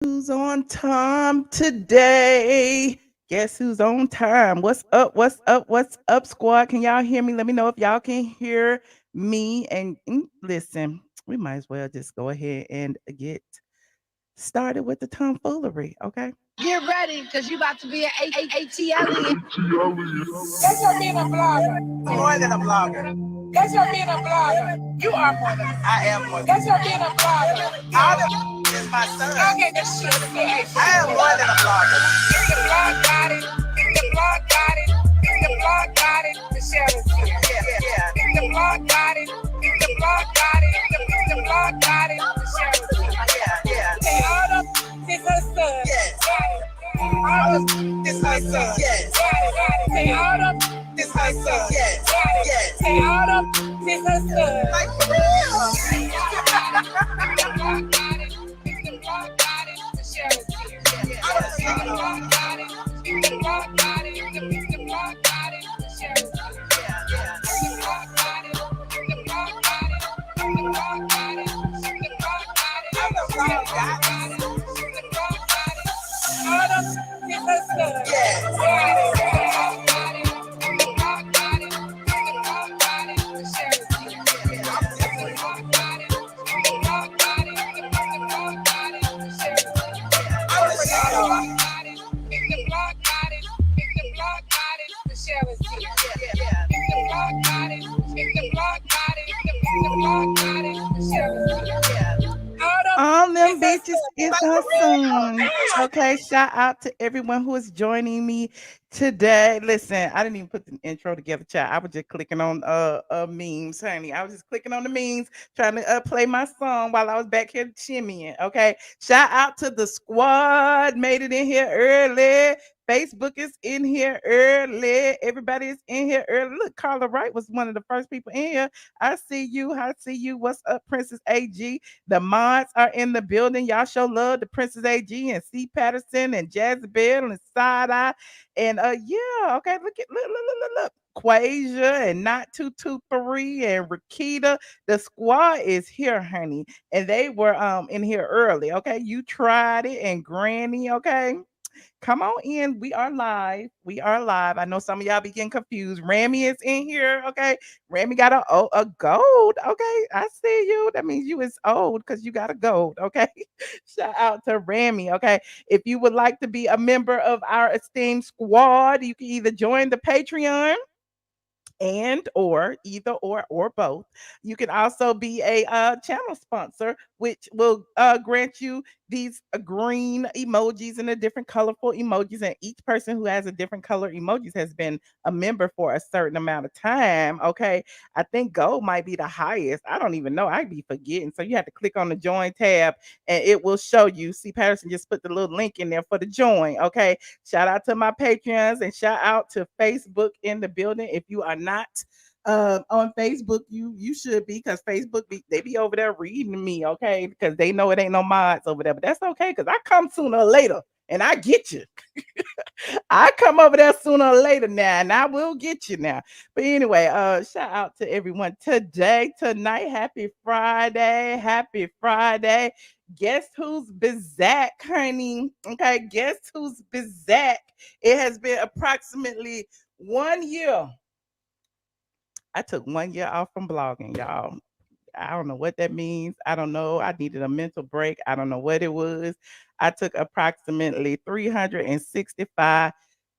Who's on time today? Guess who's on time? What's up? What's up? What's up, squad? Can y'all hear me? Let me know if y'all can hear me. And listen, we might as well just go ahead and get started with the tomfoolery, okay? Get ready, because you about to be an ATLien. That's your being a blogger. More than a blogger. That's your being a blogger. You are more than I am more. That's your being a blogger. all of is my son. Okay, this shit. I am more than a blogger. The blog got it. The blog got it. The blog got it. The share is here. Yeah. The blog got it. The blog got it. The blog got it. The share is here. Yeah. Say all of this her son. Yes. All of This my son. Yes. say all of This my son. Yes. Yes. say all of this her son. Like for real. The blog got it. The blog got it. The share is here. The blog got it. The blog got it. The blog got it. The share is here. The blog got it. The blog got it. The blog got it. The blog got it. I'm the blog got it. The blog got it. All of this her son. Yes. The blog got it. The blog got it. The blog got it. The share is here. The blog got it. The blog got it. The blog got it. The share is here. I'm the blogger. The blog got it. The blog got it. The share is here. Yeah. The blog got it. The blog got it. The blog got it. The share is here. All them bitches is her son. Okay, shout out to everyone who is joining me today. Listen, I didn't even put the intro together, chat. I was just clicking on memes, honey. I was just clicking on the memes, trying to play my song while I was back here shimmying. Okay, shout out to the squad, made it in here early. Facebook is in here early. Everybody is in here early. Look, Carla Wright was one of the first people in here. I see you. I see you. What's up, Princess AG? The mods are in the building. Y'all show love to Princess AG and C. Patterson and Jazabelle and Side Eye. And yeah, okay, look. Quasia and Not Too Too Three and Rakita. The squad is here, honey. And they were in here early. Okay. You tried it and Granny, okay. Come on in. We are live. We are live. I know some of y'all be getting confused. Rami is in here. Okay. Rami got a gold. Okay. I see you. That means you is old because you got a gold. Okay. Shout out to Rami. Okay. If you would like to be a member of our esteemed squad, you can either join the Patreon and or either or both. You can also be a channel sponsor, which will grant you these green emojis and the different colorful emojis. And each person who has a different color emojis has been a member for a certain amount of time. Okay, I think gold might be the highest. I don't even know. I'd be forgetting. So you have to click on the join tab and it will show you. See, Patterson just put the little link in there for the join. Okay, shout out to my Patreons and shout out to Facebook in the building. If you are not on Facebook, you should be, because Facebook they be over there reading me, okay? Because they know it ain't no mods over there, but that's okay because I come sooner or later and I get you. I come over there sooner or later now, and I will get you now. But anyway, shout out to everyone today, tonight. Happy Friday. Happy Friday. Guess who's Bizak, honey? Okay, guess who's Bizak? It has been approximately 1 year. I took 1 year off from blogging, y'all. I don't know what that means. I don't know. I needed a mental break. I don't know what it was. I took approximately 365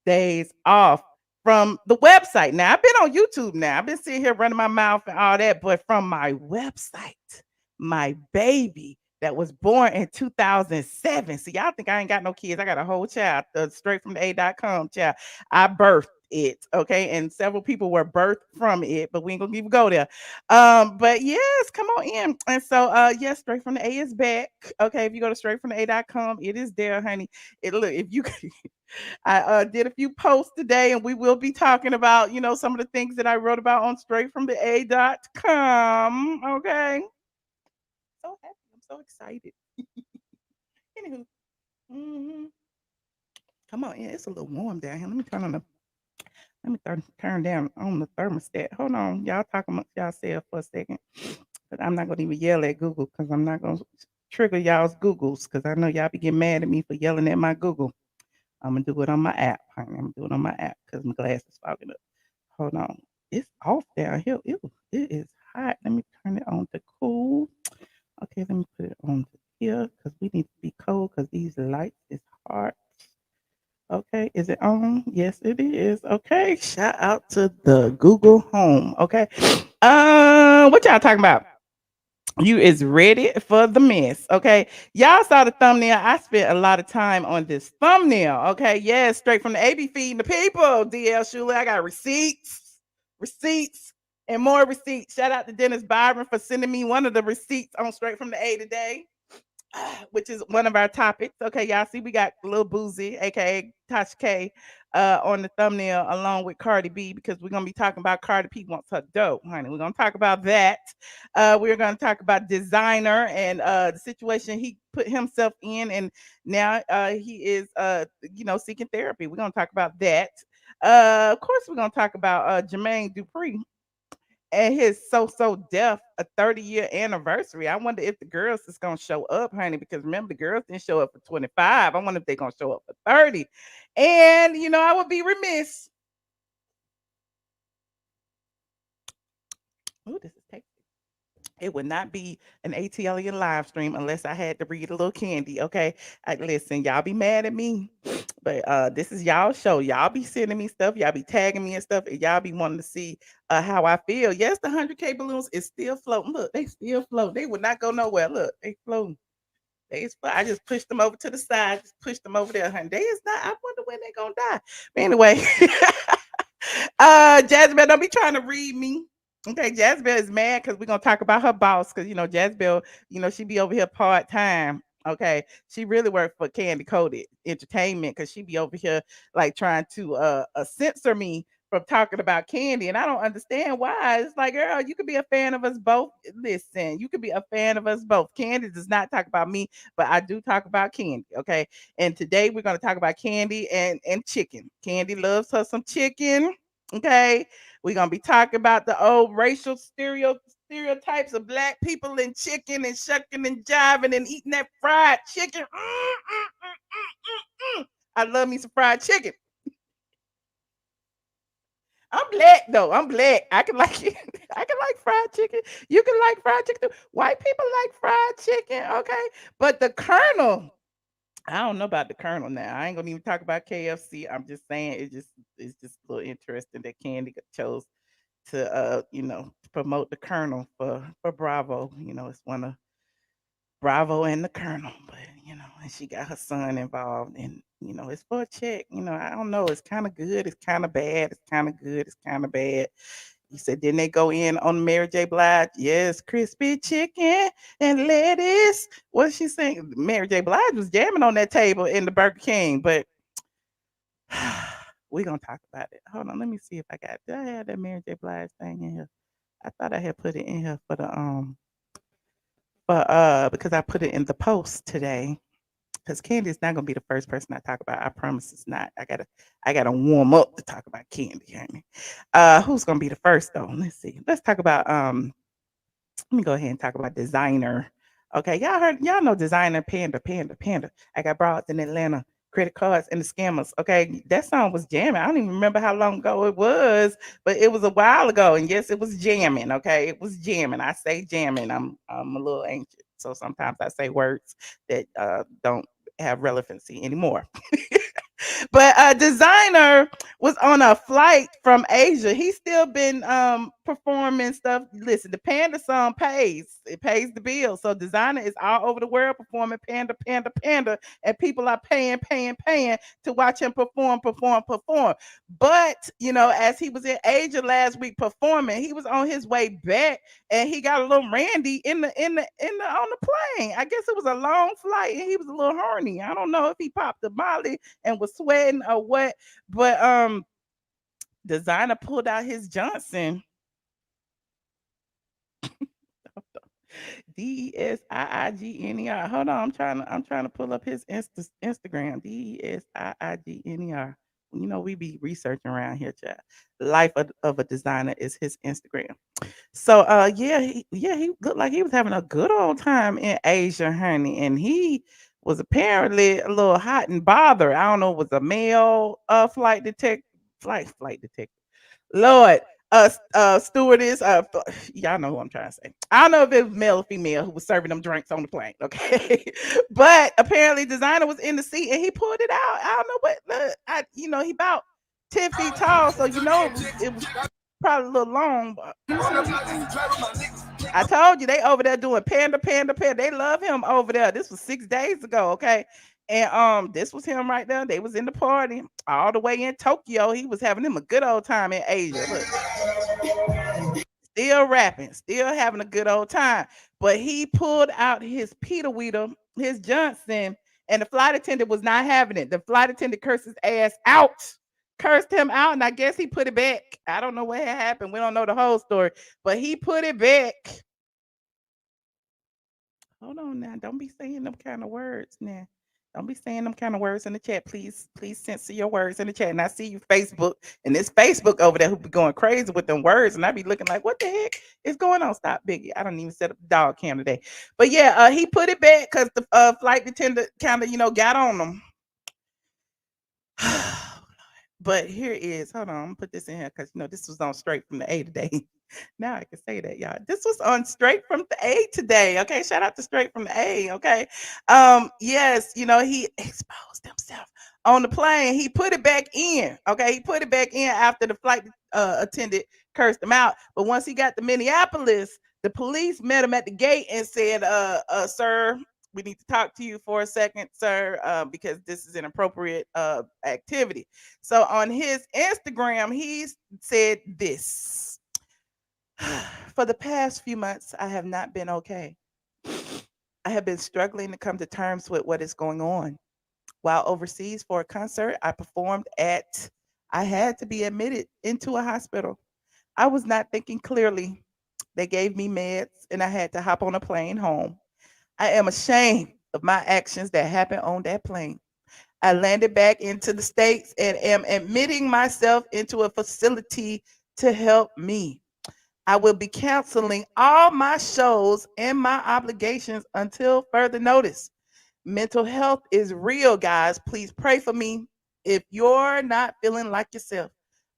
days off from the website. Now, I've been on YouTube now. I've been sitting here running my mouth and all that, but from my website, my baby that was born in 2007. See, y'all think I ain't got no kids. I got a whole child, straight from the A.com child. I birthed it, okay, and several people were birthed from it, but we ain't gonna even go there. But yes, come on in. And so yes, straight from the A is back. Okay, if you go to straight from the A.com, it is there, honey. It look, if you I did a few posts today, and we will be talking about, some of the things that I wrote about on straight from the A.com. Okay. So happy. I'm so excited. Anywho. Come on, yeah, it's a little warm down here. Let me turn down on the thermostat. Hold on. Y'all talk amongst yourself for a second. But I'm not gonna even yell at Google because I'm not gonna trigger y'all's Googles because I know y'all be getting mad at me for yelling at my Google. I'm gonna do it on my app, honey. I'm gonna do it on my app because my glass is fogging up. Hold on. It's off down here. Ew, it is hot. Let me turn it on to cool. Okay, let me put it on to here because we need to be cold because these lights is hard. Okay, is it on? Yes, it is. Okay, shout out to the Google Home. Okay, what y'all talking about? You is ready for the mess. Okay, y'all saw the thumbnail. I spent a lot of time on this thumbnail. Okay, yes, straight from the AB feeding the people. DL Schuler, I got receipts, and more receipts. Shout out to Dennis Byron for sending me one of the receipts on straight from the A today. Which is one of our topics. Okay, y'all see we got Lil Boozy, aka Tasha K, on the thumbnail along with Cardi B because we're gonna be talking about Cardi B wants her dope, honey. We're gonna talk about that. We're gonna talk about Desiigner and the situation he put himself in, and now he is seeking therapy. We're gonna talk about that. Of course, we're gonna talk about Jermaine Dupri and his SoSoDef a 30-year anniversary. I wonder if the girls is gonna show up, honey, because remember the girls didn't show up for 25. I wonder if they're gonna show up for 30. And I would be remiss. Oh, this is tasty. It would not be an ATLien live stream unless I had to read a little candy. Okay. Listen, y'all be mad at me. But this is y'all show. Y'all be sending me stuff. Y'all be tagging me and stuff. And y'all be wanting to see how I feel. Yes, the 100K balloons is still floating. Look, they still float. They would not go nowhere. Look, they floating. I just pushed them over to the side. Just pushed them over there, honey. They is not. I wonder when they gonna die. But anyway, Jasmine, don't be trying to read me. Okay, Jasmine is mad because we're gonna talk about her boss because Jasmine, she be over here part time. Okay, she really worked for Candy Coated Entertainment because she be over here like trying to censor me from talking about Candy, and I don't understand why. It's like, girl, you could be a fan of us both. Listen, you could be a fan of us both. Candy does not talk about me, but I do talk about Candy. Okay, and today we're gonna talk about Candy and chicken. Candy loves her some chicken. Okay, we're gonna be talking about the old racial stereotypes of black people and chicken and shucking and jiving and eating that fried chicken. I love me some fried chicken. I'm black though. I'm black. I can like it. I can like fried chicken. You can like fried chicken too. White people like fried chicken, okay? But the Colonel, I don't know about the Colonel now. I ain't gonna even talk about KFC. I'm just saying it's just a little interesting that Candy chose to promote the Colonel for Bravo. It's one of Bravo and the Colonel, but and she got her son involved, and it's for a check. I don't know. It's kind of good. It's kind of bad. It's kind of good. It's kind of bad. He said, then they go in on Mary J. Blige. Yes, crispy chicken and lettuce. What's she saying? Mary J. Blige was jamming on that table in the Burger King, but we're gonna talk about it. Hold on, let me see if I got. Did I have that Mary J. Blige thing in here? I thought I had put it in here for the because I put it in the post today. Because Candy is not gonna be the first person I talk about. I promise it's not. I gotta warm up to talk about Candy, honey. Who's gonna be the first though? Let's see. Let's talk about let me go ahead and talk about Desiigner. Okay, y'all know Desiigner Panda. I got broads in Atlanta, credit cards and the scammers. Okay, that song was jamming. I don't even remember how long ago it was, but it was a while ago. And yes, it was jamming. Okay, it was jamming. I say jamming. I'm a little anxious, so sometimes I say words that don't have relevancy anymore. But Designer was on a flight from Asia. He's still been performing stuff. Listen, the Panda song pays. It pays the bill. So Designer is all over the world performing Panda, and people are paying to watch him perform. But as he was in Asia last week performing, he was on his way back, and he got a little randy in the on the plane. I guess it was a long flight, and he was a little horny. I don't know if he popped the molly and was sweating or what, but Designer pulled out his Johnson. Desiigner. Hold on, I'm trying to pull up his Instagram. Desiigner. We be researching around here, child. Life of a designer is his Instagram. So yeah, he looked like he was having a good old time in Asia, honey. And he was apparently a little hot and bothered. I don't know, it was a male flight detective. Lord, stewardess, y'all know who I'm trying to say. I don't know if it was male or female who was serving them drinks on the plane, okay? But apparently, designer was in the seat and he pulled it out. I don't know what, he about 10 feet tall, so it was probably a little long, but I told you they over there doing panda, panda, panda. They love him over there. This was 6 days ago, okay? And this was him right there. They was in the party all the way in Tokyo. He was having him a good old time in Asia. Look, still rapping, still having a good old time. But he pulled out his Peter Weeder, his Johnson, and the flight attendant was not having it. The flight attendant cursed his ass out, cursed him out, and I guess he put it back. I don't know what had happened. We don't know the whole story, but he put it back. Hold on now. Don't be saying them kind of words now. Don't be saying them kind of words in the chat. Please censor your words in the chat. And I see you Facebook and this Facebook over there who be going crazy with them words. And I be looking like, what the heck is going on? Stop, Biggie. I don't even set up the dog cam today. But yeah, he put it back because the flight attendant kind of, got on them. But here is, hold on, I'm gonna put this in here because this was on Straight from the A today. Now I can say that, y'all. This was on Straight from the A today. Okay, shout out to Straight from the A. Okay, yes, he exposed himself on the plane. He put it back in. Okay, he put it back in after the flight attendant cursed him out. But once he got to Minneapolis, the police met him at the gate and said, sir, we need to talk to you for a second, sir, because this is inappropriate activity. So on his Instagram, he said this. For the past few months, I have not been okay. I have been struggling to come to terms with what is going on. While overseas for a concert I performed at, I had to be admitted into a hospital. I was not thinking clearly. They gave me meds and I had to hop on a plane home. I am ashamed of my actions that happened on that plane. I landed back into the States and am admitting myself into a facility to help me. I will be canceling all my shows and my obligations until further notice. Mental health is real, guys. Please pray for me. If you're not feeling like yourself,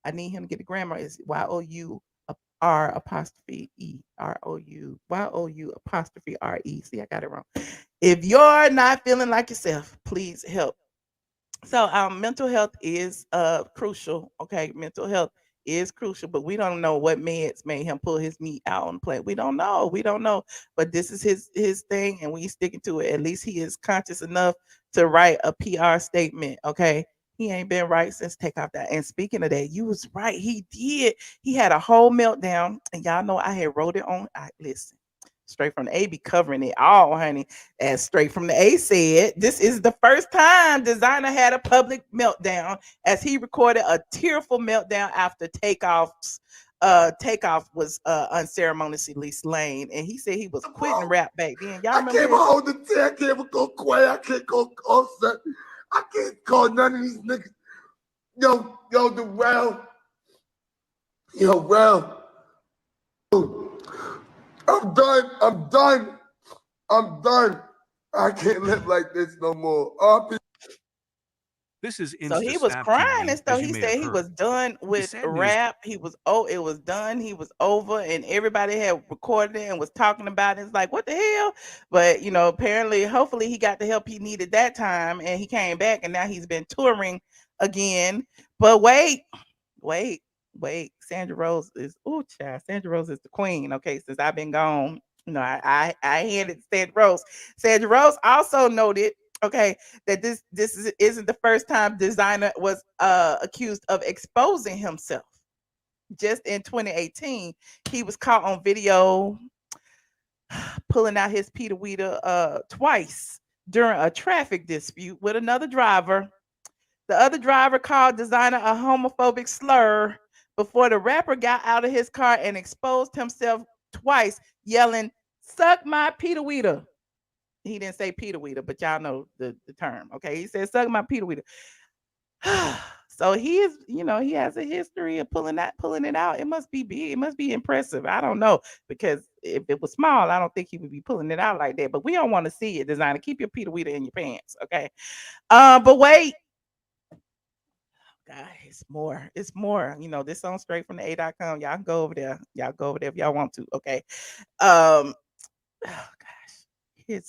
I need him to get the grammar. Is YOUR apostrophe E YOU apostrophe RE. See, I got it wrong. If you're not feeling like yourself, please help. So mental health is crucial. Okay, mental health is crucial, but we don't know what meds made him pull his meat out on the plate. We don't know. We don't know. But this is his thing, and we sticking to it. At least he is conscious enough to write a PR statement. Okay. He ain't been right since take off that. And speaking of that, you was right. He did. He had a whole meltdown, and y'all know I had wrote it on. I listen. Straight from the A be covering it all, honey. As Straight from the A said, this is the first time Desiigner had a public meltdown as he recorded a tearful meltdown after Takeoff was unceremoniously slain. And he said he was quitting rap back then. Y'all remember? I can't hold the tear. I can't even go quiet. I can't go offset. I can't call none of these niggas. Yo, the Rel. Yo, Rel. I'm done. I can't live like this no more. This is So he was crying and stuff. He said he was done with rap. It was done. He was over, and everybody had recorded it and was talking about it. It's like, what the hell? But apparently, hopefully, he got the help he needed that time, and he came back, and now he's been touring again. But wait. Sandra Rose is child. Sandra Rose is the queen. Okay, since I've been gone, I handed Sandra Rose. Sandra Rose also noted, okay, that this isn't the first time Desiigner was accused of exposing himself. Just in 2018, he was caught on video pulling out his Peter Weeder twice during a traffic dispute with another driver. The other driver called Desiigner a homophobic slur before the rapper got out of his car and exposed himself twice, yelling, "Suck my Peter Weeder." He didn't say Peter Weeder, but y'all know the term. Okay. He said, "Suck my Peter Weeder." So So he is, he has a history of pulling it out. It must be big. It must be impressive. I don't know, because if it was small, I don't think he would be pulling it out like that. But we don't want to see it, designer. Keep your Peter Weeder in your pants, okay? But wait, God, it's more. It's more. This song straight from the A.com. Y'all can go over there. Y'all go over there if y'all want to. Okay. Oh gosh.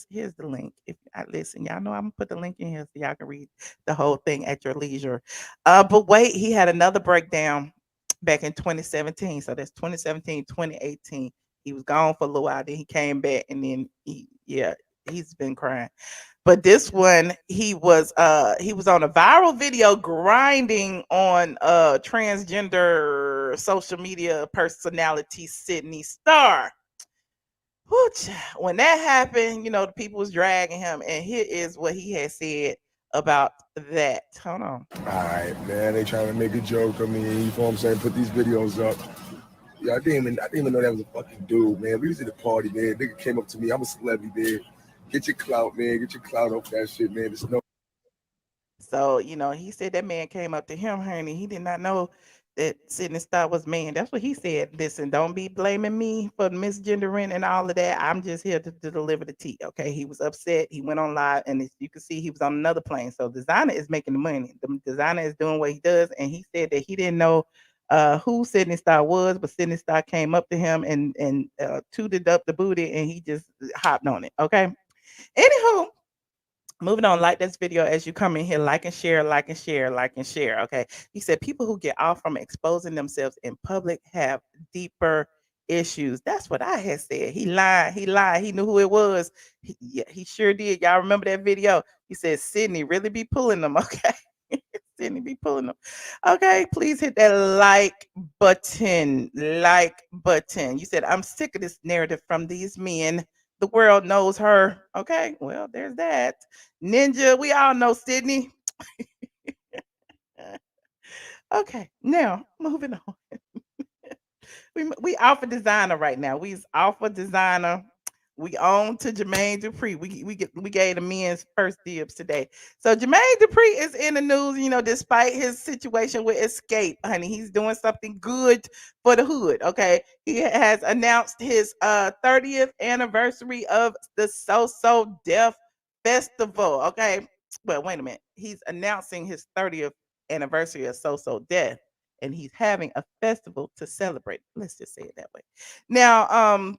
Here's the link. If I listen, y'all know I'm gonna put the link in here so y'all can read the whole thing at your leisure. But wait, he had another breakdown back in 2017. So that's 2017, 2018. He was gone for a little while, then he came back, and then he's been crying. But this one, he was on a viral video grinding on transgender social media personality Sydney Star. When that happened, the people was dragging him, and here is what he had said about that. Hold on. All right, man. They trying to make a joke of me. You know what I'm saying? Put these videos up. Yeah, I didn't even know that was a fucking dude, man. We was at the party, man. Nigga came up to me. I'm a celebrity, man. Get your clout, man. Get your clout off that shit, man. There's no. So, he said that man came up to him, honey. He did not know that Sydney Star was man. That's what he said. Listen, don't be blaming me for misgendering and all of that. I'm just here to deliver the tea. Okay. He was upset. He went on live, and you can see he was on another plane. So Desiigner is making the money. The Desiigner is doing what he does. And he said that he didn't know who Sydney Star was, but Sydney Star came up to him and tooted up the booty, and he just hopped on it. Okay. Anywho, moving on, like this video as you come in here, like and share, like and share, like and share. Okay. He said people who get off from exposing themselves in public have deeper issues. That's what I had said. He lied. He lied. He knew who it was. He sure did. Y'all remember that video? He said Sydney really be pulling them. Okay. Sydney be pulling them. Okay. Please hit that like button. Like button. You said, I'm sick of this narrative from these men. The world knows her. Okay, well, there's that. Ninja, we all know Sydney. Okay, now moving on. we Alpha Designer right now. We's Alpha Designer. We on to Jermaine Dupri. We gave the men's first dibs today. So Jermaine Dupri is in the news, despite his situation with Xscape, honey. He's doing something good for the hood. Okay. He has announced his 30th anniversary of the SoSoDef festival. Okay. Well, wait a minute. He's announcing his 30th anniversary of SoSoDef, and he's having a festival to celebrate. Let's just say it that way. Now,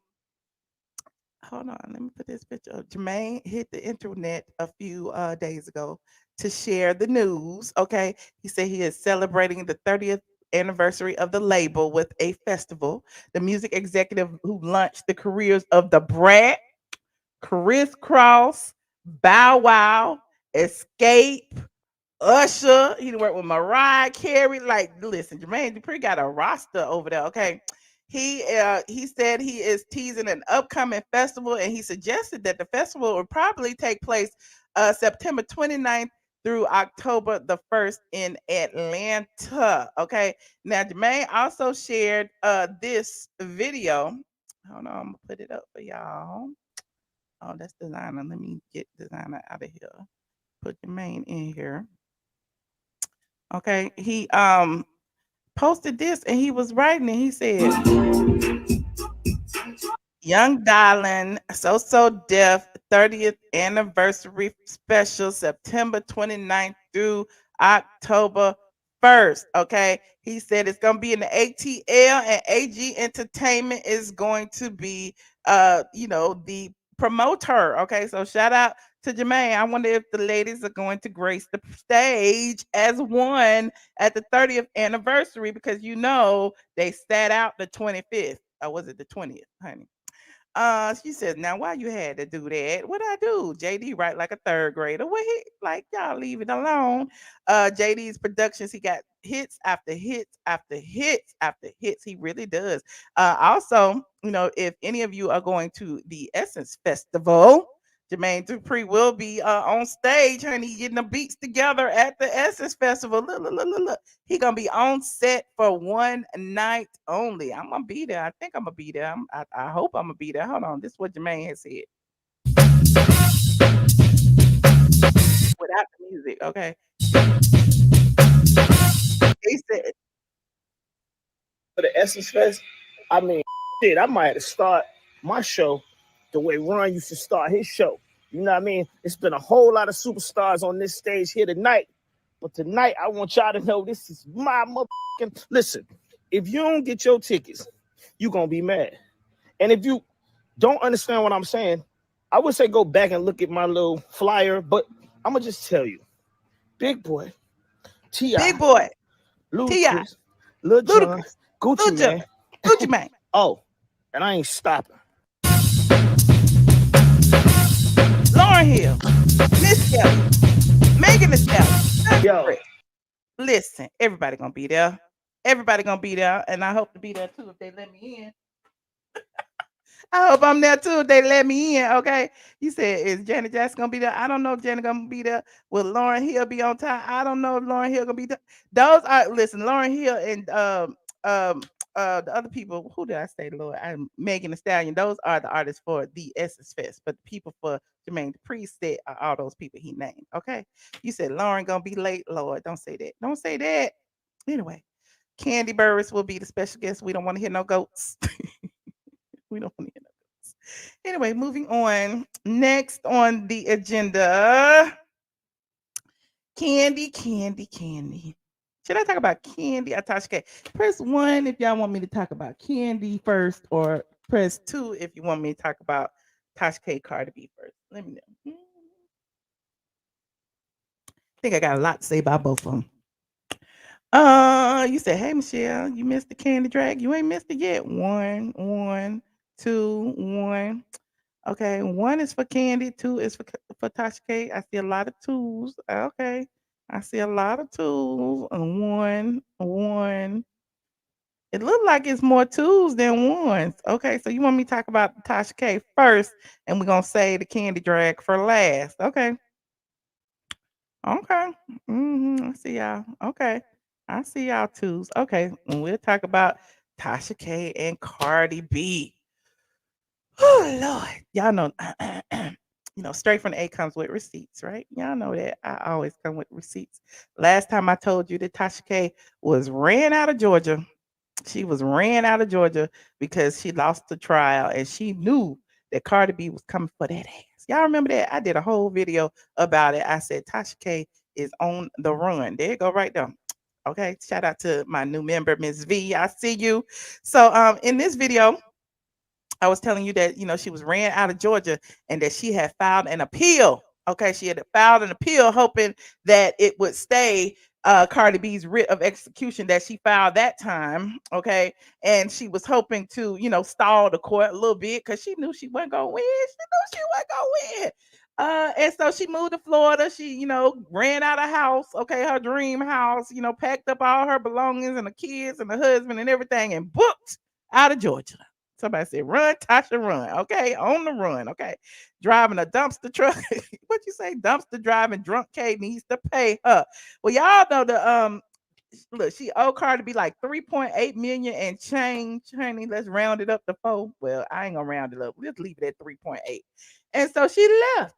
hold on, let me put this picture up. Jermaine hit the internet a few days ago to share the news. Okay. He said he is celebrating the 30th anniversary of the label with a festival. The music executive who launched the careers of the Brat, Criss Cross, Bow Wow, Xscape, Usher. He worked with Mariah Carey. Like, listen, Jermaine Dupri got a roster over there. Okay. He said he is teasing an upcoming festival, and he suggested that the festival will probably take place September 29th through October the 1st in Atlanta. Okay. Now, Jermaine also shared this video. Hold on, I'm gonna put it up for y'all. Oh, that's Desiigner. Let me get Desiigner out of here. Put Jermaine in here. Okay. He posted this, and he was writing, and he said, Young Darling, SoSoDef 30th anniversary special, September 29th through October 1st. Okay. He said it's going to be in the ATL, and AG Entertainment is going to be, the promoter. Okay. So shout out to Jermaine. I wonder if the ladies are going to grace the stage as one at the 30th anniversary, because they sat out the 25th. Or was it the 20th, honey? She says, now why you had to do that? What I do? JD write like a third grader. What he like? Y'all leave it alone. JD's productions, he got hits after hits after hits after hits. He really does. Also, if any of you are going to the Essence Festival, Jermaine Dupri will be on stage, honey, getting the beats together at the Essence Festival. Look. He gonna be on set for one night only. I'm gonna be there. I think I'm gonna be there. I hope I'm gonna be there. Hold on. This is what Jermaine has said. Without the music, okay. He said, for the Essence Fest, I mean, shit, I might have to start my show the way Ron used to start his show. You know what I mean? It's been a whole lot of superstars on this stage here tonight. But tonight, I want y'all to know this is my motherfucking... Listen, if you don't get your tickets, you're going to be mad. And if you don't understand what I'm saying, I would say go back and look at my little flyer, but I'm going to just tell you. Big Boy, T.I., Big Boy, T.I., Ludacris, Lil Jon, Gucci Lil Jon, Man. Gucci Man. Oh, and I ain't stopping. Lauryn Hill, Miss Kelly, Megan Thee Stallion. Yo. Listen, everybody gonna be there. Everybody gonna be there, and I hope to be there too if they let me in. I hope I'm there too if they let me in. Okay. You said, is Janet Jackson gonna be there? I don't know if Janet gonna be there. Will Lauryn Hill be on time? I don't know if Lauryn Hill gonna be there. Those are listen, Lauryn Hill and the other people, who did I say, Lord? I'm Megan Thee Stallion. Those are the artists for the Essence Fest, but the people for Jermaine Dupri said are all those people he named. Okay. You said Lauren gonna be late. Lord, don't say that. Don't say that. Anyway, Kandi Burruss will be the special guest. We don't want to hear no goats. We don't want to hear no goats. Anyway, moving on. Next on the agenda, Kandi. Should I talk about Kandi or Tasha K? Press 1 if y'all want me to talk about Kandi first, or press 2 if you want me to talk about Tasha K, Cardi B first. Let me know. I think I got a lot to say about both of them. You said, hey Michelle, you missed the Kandi drag. You ain't missed it yet. 1, 2, 1. Okay, 1 is for Kandi, 2 is for Tasha K. I see a lot of 2s. Okay. I see a lot of 2s and 1. It looks like it's more 2s than 1s. Okay, so you want me to talk about Tasha K first, and we're gonna say the Kandi drag for last. Okay. Okay. I see y'all. Okay. I see y'all 2s. Okay. And we'll talk about Tasha K and Cardi B. Oh Lord. Y'all know straight from the A comes with receipts, right? Y'all know that. I always come with receipts. Last time I told you that Tasha K was ran out of Georgia. She was ran out of Georgia because she lost the trial, and she knew that Cardi B was coming for that ass. Y'all remember that? I did a whole video about it. I said Tasha K is on the run. There you go, right there. Okay, shout out to my new member, Miss V. I see you. So in this video, I was telling you that, she was ran out of Georgia and that she had filed an appeal. Okay, she had filed an appeal hoping that it would stay Cardi B's writ of execution that she filed that time. Okay, and she was hoping to, stall the court a little bit because she knew she wasn't gonna win. She knew she wasn't gonna win. And so she moved to Florida. She, ran out of house, okay, her dream house, packed up all her belongings and the kids and the husband and everything and booked out of Georgia. Somebody said, run, Tasha, run. Okay, on the run. Okay, driving a dumpster truck. What you say? Dumpster driving drunk K needs to pay her. Well, y'all know the look, she owed Cardi be like 3.8 million and change, honey. Let's round it up to 4. Well, I ain't gonna round it up. Let's leave it at 3.8. And so she left.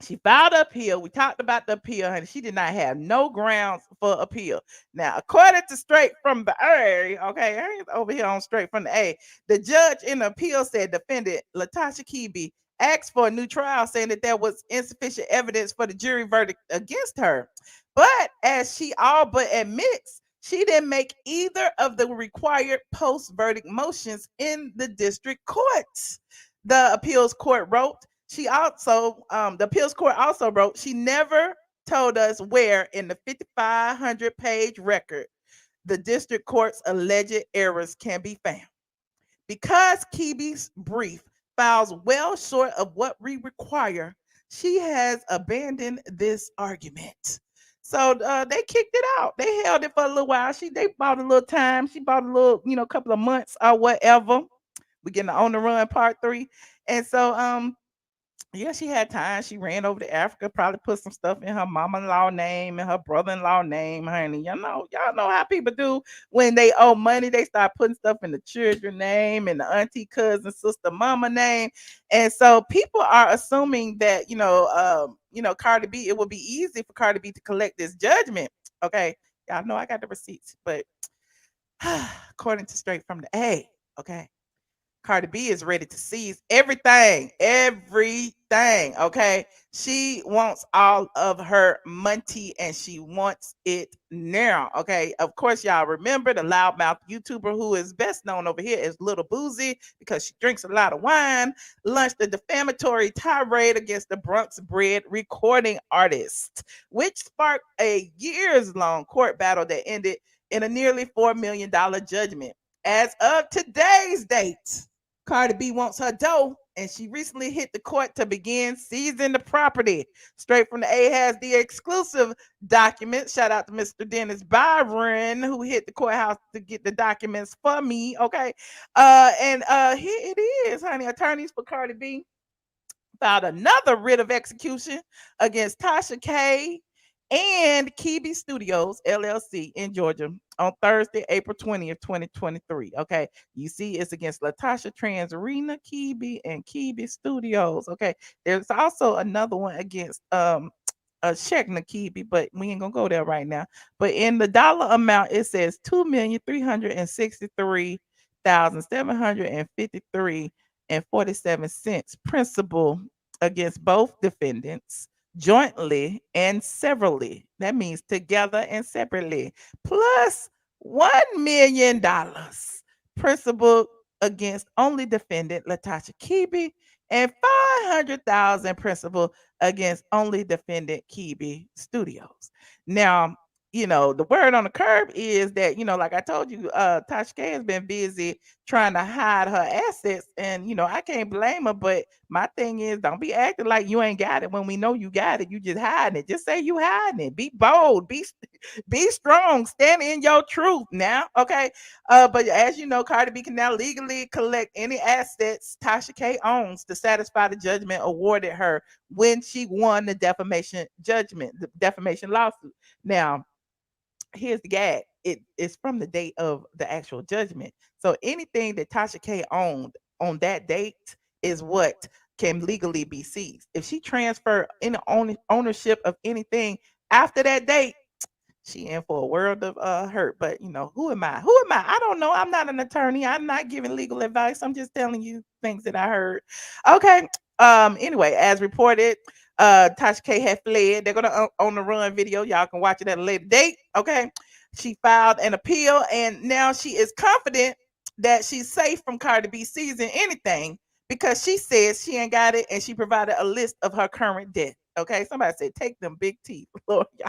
She filed appeal. We talked about the appeal, and she did not have no grounds for appeal. Now, according to Straight from the A, okay, over here on Straight from the A, the judge in the appeal said defendant Latasha Kebe asked for a new trial, saying that there was insufficient evidence for the jury verdict against her. But as she all but admits, she didn't make either of the required post-verdict motions in the district courts. The appeals court wrote, the appeals court also wrote, she never told us where in the 5,500 page record the district court's alleged errors can be found. Because Kebe's brief falls well short of what we require, she has abandoned this argument. So they kicked it out. They held it for a little while. They bought a little time. She bought a little, couple of months or whatever. We getting on the run part 3. And so yeah, she had time. She ran over to Africa, probably put some stuff in her mama-in-law name and her brother-in-law name, honey. Y'all know how people do when they owe money. They start putting stuff in the children's name and the auntie, cousin, sister, mama name. And so people are assuming that, Cardi B, it would be easy for Cardi B to collect this judgment. Okay. Y'all know I got the receipts, but according to Straight from the A, okay, Cardi B is ready to seize everything, everything. Okay. She wants all of her money and she wants it now. Okay. Of course, y'all remember the loudmouth YouTuber who is best known over here as Little Boozy because she drinks a lot of wine, launched a defamatory tirade against the Bronx bred recording artist, which sparked a years long court battle that ended in a nearly $4 million judgment. As of today's date, Cardi B wants her dough, and she recently hit the court to begin seizing the property. Straight from the A has the exclusive documents. Shout out to Mr. Dennis Byron, who hit the courthouse to get the documents for me. Okay. And here it is, honey. Attorneys for Cardi B filed another writ of execution against Tasha K and Kibi Studios LLC in Georgia on Thursday, April 20th, 2023. Okay. You see, it's against Latasha Transrena Kibi and Kibi Studios. Okay. There's also another one against Shekna Kibi, but we ain't gonna go there right now. But in the dollar amount, it says 2,363,753.47 principal against both defendants jointly and severally. That means together and separately, plus $1 million principal against only defendant Latasha Kibi and 500,000 principal against only defendant Kibi Studios. Now, the word on the curb is that, like I told you, Tasha K has been busy trying to hide her assets. And, I can't blame her. But my thing is, don't be acting like you ain't got it when we know you got it. You just hiding it. Just say you hiding it. Be bold. Be strong. Stand in your truth now. Okay. But as you know, Cardi B can now legally collect any assets Tasha K owns to satisfy the judgment awarded her when she won the defamation lawsuit. Now, here's the gag. It is from the date of the actual judgment. So anything that Tasha K owned on that date is what can legally be seized. If she transferred any ownership of anything after that date, she in for a world of hurt. But who am I? I don't know. I'm not an attorney. I'm not giving legal advice. I'm just telling you things that I heard. Okay. Anyway, as reported, Tasha K had fled. They're gonna on the run video. Y'all can watch it at a later date. Okay. She filed an appeal, and now she is confident that she's safe from Cardi B seizing anything because she says she ain't got it, and she provided a list of her current debt. Okay. Somebody said, take them big teeth. Lord, y'all.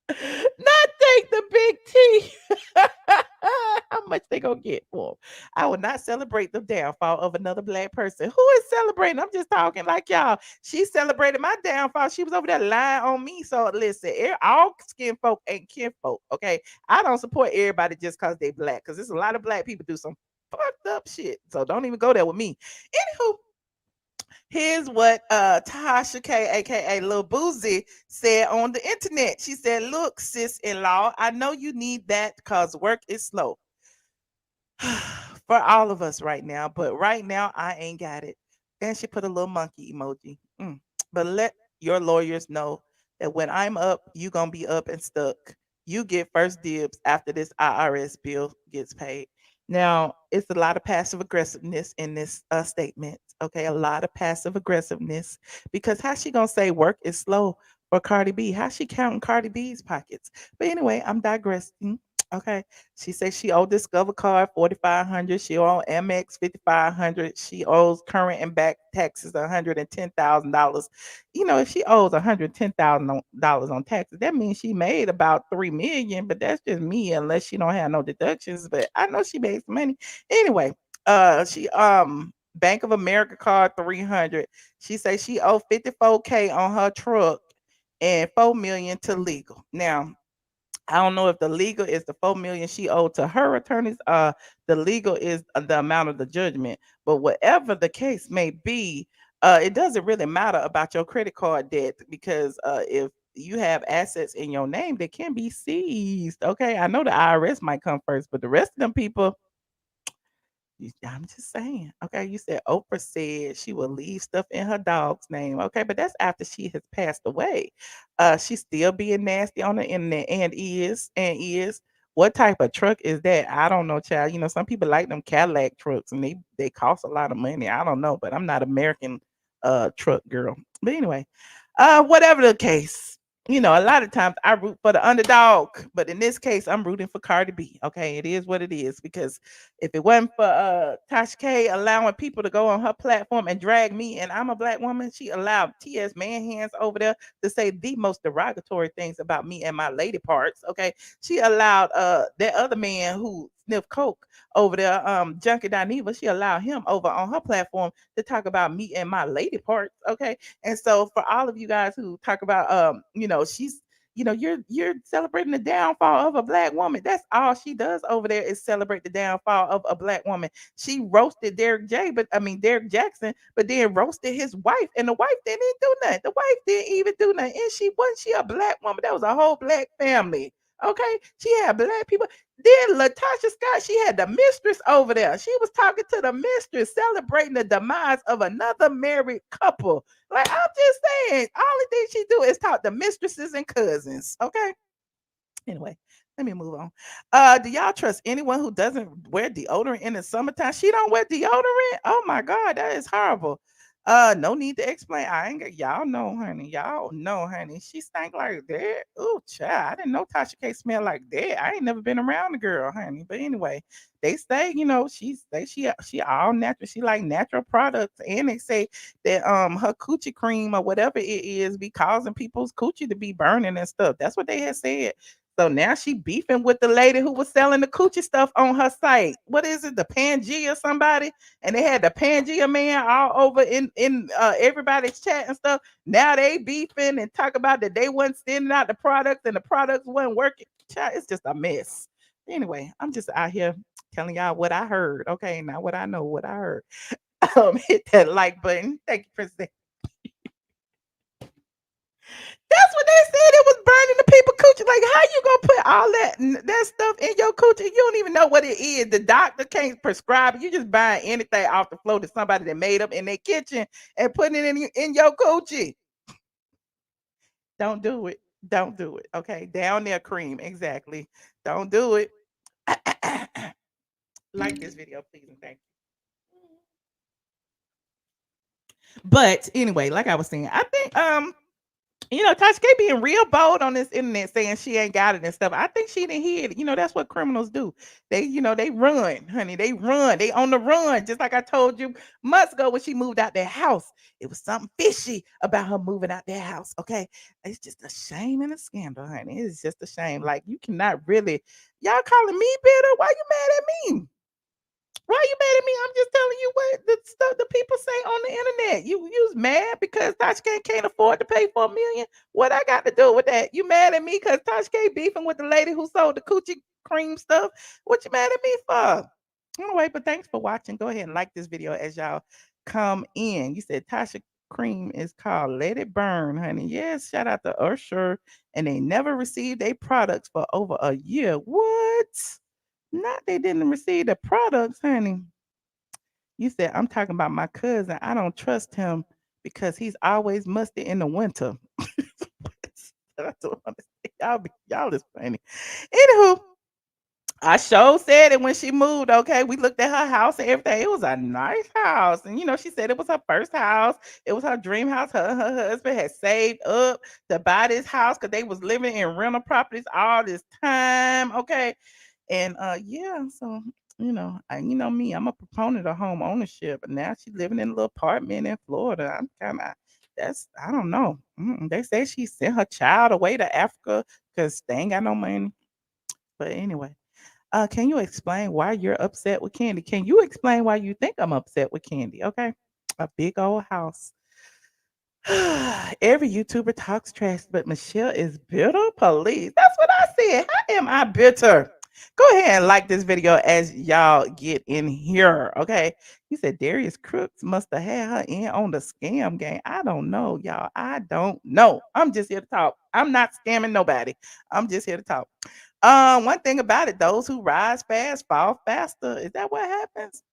Not take the big T. How much they gonna get for 'em? I will not celebrate the downfall of another black person. Who is celebrating? I'm just talking like y'all. She celebrated my downfall. She was over there lying on me. So listen, all skin folk ain't kin folk. Okay, I don't support everybody just because they black. Because there's a lot of black people do some fucked up shit. So don't even go there with me. Anywho, here's what Tasha K, aka Lil Boozy, said on the internet. She said, "Look, sis-in-law, I know you need that because work is slow for all of us right now, but right now I ain't got it." And she put a little monkey emoji. But let your lawyers know that when I'm up, you gonna be up and stuck. You get first dibs after this IRS bill gets paid. Now, it's a lot of passive aggressiveness in this statement. Okay, a lot of passive aggressiveness because how she gonna say work is slow for Cardi B? How she counting Cardi B's pockets? But anyway, I'm digressing. Okay, she says she owed Discover Card 4,500. She owed Amex 5,500. She owes current and back taxes $110,000. If she owes $110,000 on taxes, that means she made about $3 million. But that's just me, unless she don't have no deductions. But I know she made some money anyway. She Bank of America card 300. She says she owed 54K on her truck and 4 million to legal. Now, I don't know if the legal is the 4 million she owed to her attorneys. The legal is the amount of the judgment. But whatever the case may be, it doesn't really matter about your credit card debt because if you have assets in your name that can be seized. Okay, I know the IRS might come first, but the rest of them people, I'm just saying. Okay, you said Oprah said she will leave stuff in her dog's name. Okay, but that's after she has passed away. She's still being nasty on the internet and is. What type of truck is that? I don't know, child. Some people like them Cadillac trucks and they cost a lot of money. I don't know, but I'm not American truck girl. But anyway, whatever the case, a lot of times I root for the underdog, but in this case, I'm rooting for Cardi B. Okay, it is what it is because if it wasn't for Tasha K allowing people to go on her platform and drag me, and I'm a black woman, she allowed T.S. Manhands over there to say the most derogatory things about me and my lady parts. Okay, she allowed that other man who sniffed coke over there, Junkie Dineva, she allowed him over on her platform to talk about me and my lady parts. Okay, and so for all of you guys who talk about she's you're celebrating the downfall of a black woman. That's all she does over there is celebrate the downfall of a black woman. She roasted Derek Jackson, but then roasted his wife, and the wife didn't do nothing. The wife didn't even do nothing, and she wasn't she a black woman. That was a whole black family. Okay, she had black people. Then Latasha Scott, she had the mistress over there. She was talking to the mistress, celebrating the demise of another married couple. Like I'm just saying, all the things she do is talk to mistresses and cousins. Okay. Anyway, let me move on. Do y'all trust anyone who doesn't wear deodorant in the summertime? She don't wear deodorant. Oh my God, that is horrible. No need to explain. I ain't got y'all know, honey. Y'all know, honey. She stank like that. Oh, child. I didn't know Tasha K smell like that. I ain't never been around the girl, honey. But anyway, they say, she all natural. She like natural products. And they say that her coochie cream or whatever it is be causing people's coochie to be burning and stuff. That's what they had said. So now she beefing with the lady who was selling the coochie stuff on her site. What is it? The Pangea somebody? And they had the Pangea man all over in everybody's chat and stuff. Now they beefing and talk about that they wasn't sending out the products and the products wasn't working. Child, it's just a mess. Anyway, I'm just out here telling y'all what I heard. Okay, not what I know, what I heard. Hit that like button. Thank you, Princess. That's what they said. It was burning the people coochie. Like, how you gonna put all that stuff in your coochie? You don't even know what it is. The doctor can't prescribe it. You just buying anything off the floor that somebody that made up in their kitchen and putting it in your coochie. Don't do it. Don't do it. Okay, down there, cream. Exactly. Don't do it. Like this video, please, and thank you. But anyway, like I was saying, I think Tasha K being real bold on this internet saying she ain't got it and stuff. I think she didn't hear it. That's what criminals do. They run, honey. They run. They on the run. Just like I told you months ago when she moved out their house. It was something fishy about her moving out their house. Okay. It's just a shame and a scandal, honey. It's just a shame. Like you cannot really, y'all calling me bitter. Why you mad at me? Why you mad at me? I'm just telling you what the stuff the people say on the internet. You's mad because Tasha K can't afford to pay for $1 million. What I got to do with that? You mad at me because Tasha K beefing with the lady who sold the coochie cream stuff? What you mad at me for? Anyway, but thanks for watching. Go ahead and like this video as y'all come in. You said Tasha cream is called Let It Burn, honey. Yes, shout out to Usher. And they never received their products for over a year. What? Not they didn't receive the products, honey. You said, I'm talking about my cousin. I don't trust him because he's always musty in the winter. I don't understand. Y'all is funny. Anywho, I sure said it when she moved. Okay, we looked at her house and everything. It was a nice house, and she said it was her first house. It was her dream house. Her husband had saved up to buy this house because they was living in rental properties all this time. Okay, and yeah, so you know me, I'm a proponent of home ownership, and now she's living in a little apartment in Florida. I'm kind of I don't know. They say she sent her child away to Africa because they ain't got no money. But anyway, can you explain why you're upset with Kandi? Can you explain why you think I'm upset with Kandi? Okay, a big old house. Every YouTuber talks trash, but Michelle is bitter. Police. That's what I said. How am I bitter? Go ahead and like this video as y'all get in here. Okay. You said Darius Crooks must have had her in on the scam game. I don't know, y'all. I don't know. I'm just here to talk. I'm not scamming nobody. I'm just here to talk. One thing about it, those who rise fast fall faster. Is that what happens?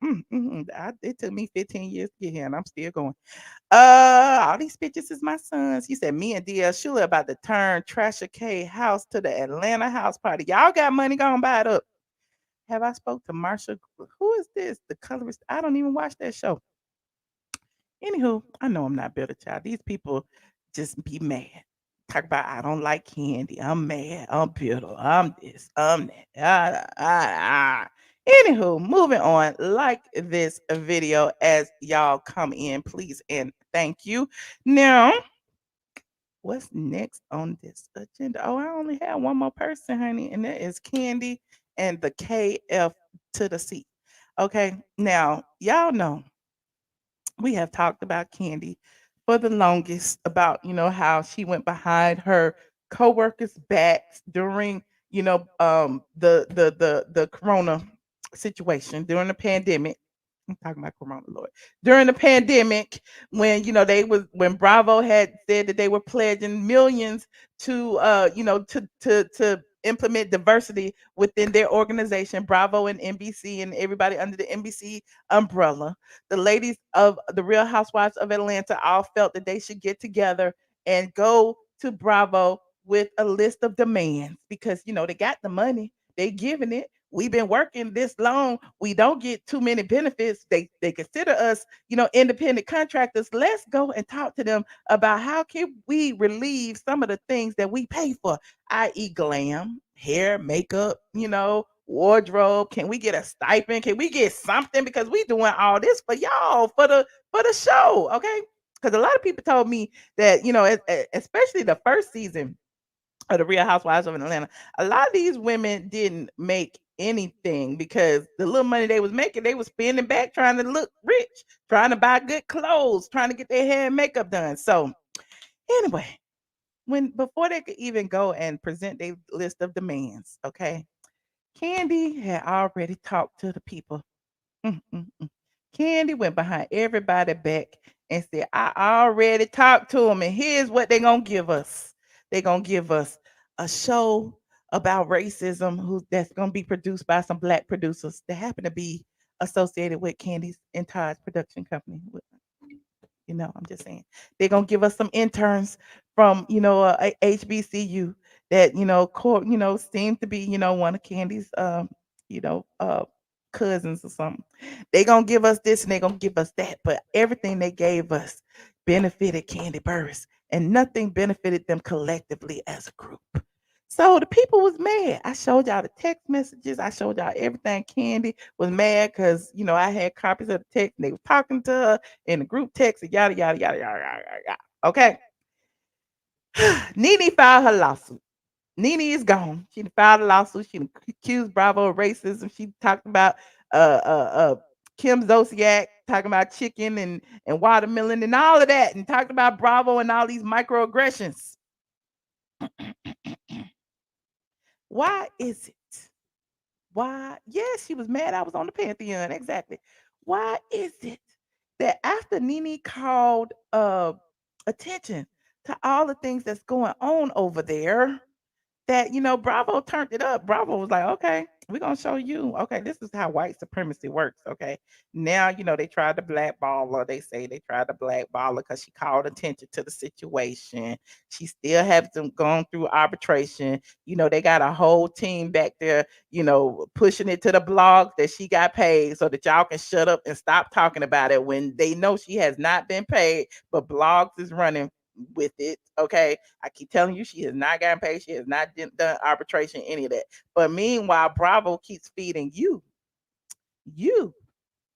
It took me 15 years to get here, and I'm still going. All these pictures is my sons. He said, me and DL Schuler about to turn Trasher K house to the Atlanta house party. Y'all got money, gonna buy it up. Have I spoke to Marsha? Who is this? The colorist. I don't even watch that show. Anywho, I know I'm not bitter, child. These people just be mad. Talk about I don't like candy. I'm mad. I'm bitter. I'm this. I'm that. Anywho, moving on. Like this video as y'all come in, please and thank you. Now, what's next on this agenda? Oh, I only have one more person, honey, and that is Kandi and the KF to the C. Okay, now y'all know we have talked about Kandi for the longest about how she went behind her co-workers' backs during the corona situation during the pandemic. I'm talking about Corona, Lord. During the pandemic, when when Bravo had said that they were pledging millions to to implement diversity within their organization, Bravo and NBC and everybody under the NBC umbrella. The ladies of the Real Housewives of Atlanta all felt that they should get together and go to Bravo with a list of demands because they got the money, they giving it. We've been working this long. We don't get too many benefits. They consider us, independent contractors. Let's go and talk to them about how can we relieve some of the things that we pay for, i.e., glam, hair, makeup, wardrobe. Can we get a stipend? Can we get something? Because we doing all this for y'all for the show, okay? Because a lot of people told me that, especially the first season of the Real Housewives of Atlanta, a lot of these women didn't make anything because the little money they was making, they was spending back trying to look rich, trying to buy good clothes, trying to get their hair and makeup done. So anyway, before they could even go and present their list of demands, okay, Kandi had already talked to the people. Mm, mm, mm. Kandi went behind everybody back and said, I already talked to them, and here's what they're going to give us. They're going to give us a show about racism that's going to be produced by some Black producers that happen to be associated with Candy's entire production company. I'm just saying. They're going to give us some interns from, HBCU that, seem to be, one of Candy's, you know, uh, cousins or something. They gonna give us this and they gonna give us that, but everything they gave us benefited Kandi Burruss, and nothing benefited them collectively as a group. So the people was mad. I showed y'all the text messages. I showed y'all everything. Kandi was mad because I had copies of the text. And they were talking to her in the group text and yada yada yada yada yada yada. Okay. Nene filed her lawsuit. Nene is gone. She filed a lawsuit. She accused Bravo of racism. She talked about Kim Zolciak talking about chicken and watermelon and all of that, and talked about Bravo and all these microaggressions. Why is it? Why? Yes, she was mad I was on the Pantheon. Exactly. Why is it that after Nene called attention to all the things that's going on over there, that Bravo turned it up. Bravo was like, okay, we're gonna show you. Okay, this is how white supremacy works. Okay, now they tried to blackball her. They say they tried to blackball her because she called attention to the situation. She still hasn't gone through arbitration. They got a whole team back there, pushing it to the blog that she got paid so that y'all can shut up and stop talking about it when they know she has not been paid, but blogs is running with it. Okay, I keep telling you, she has not gotten paid. She has not done arbitration, any of that. But meanwhile, Bravo keeps feeding you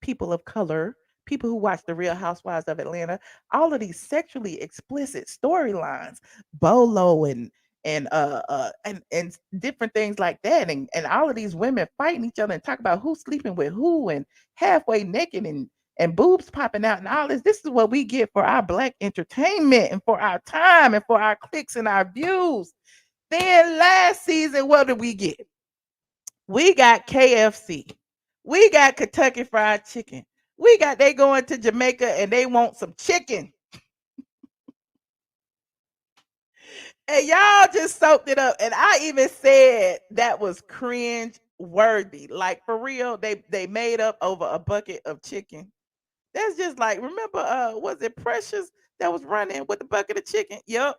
people of color, people who watch the Real Housewives of Atlanta, all of these sexually explicit storylines, Bolo and different things like that, and all of these women fighting each other and talk about who's sleeping with who and halfway naked and boobs popping out and all this. This is what we get for our Black entertainment and for our time and for our clicks and our views. Then last season, what did we get? We got KFC. We got Kentucky Fried Chicken. We got they going to Jamaica and they want some chicken. And y'all just soaked it up. And I even said that was cringe worthy. Like for real, they made up over a bucket of chicken. That's just like, remember, was it Precious that was running with the bucket of chicken? Yep.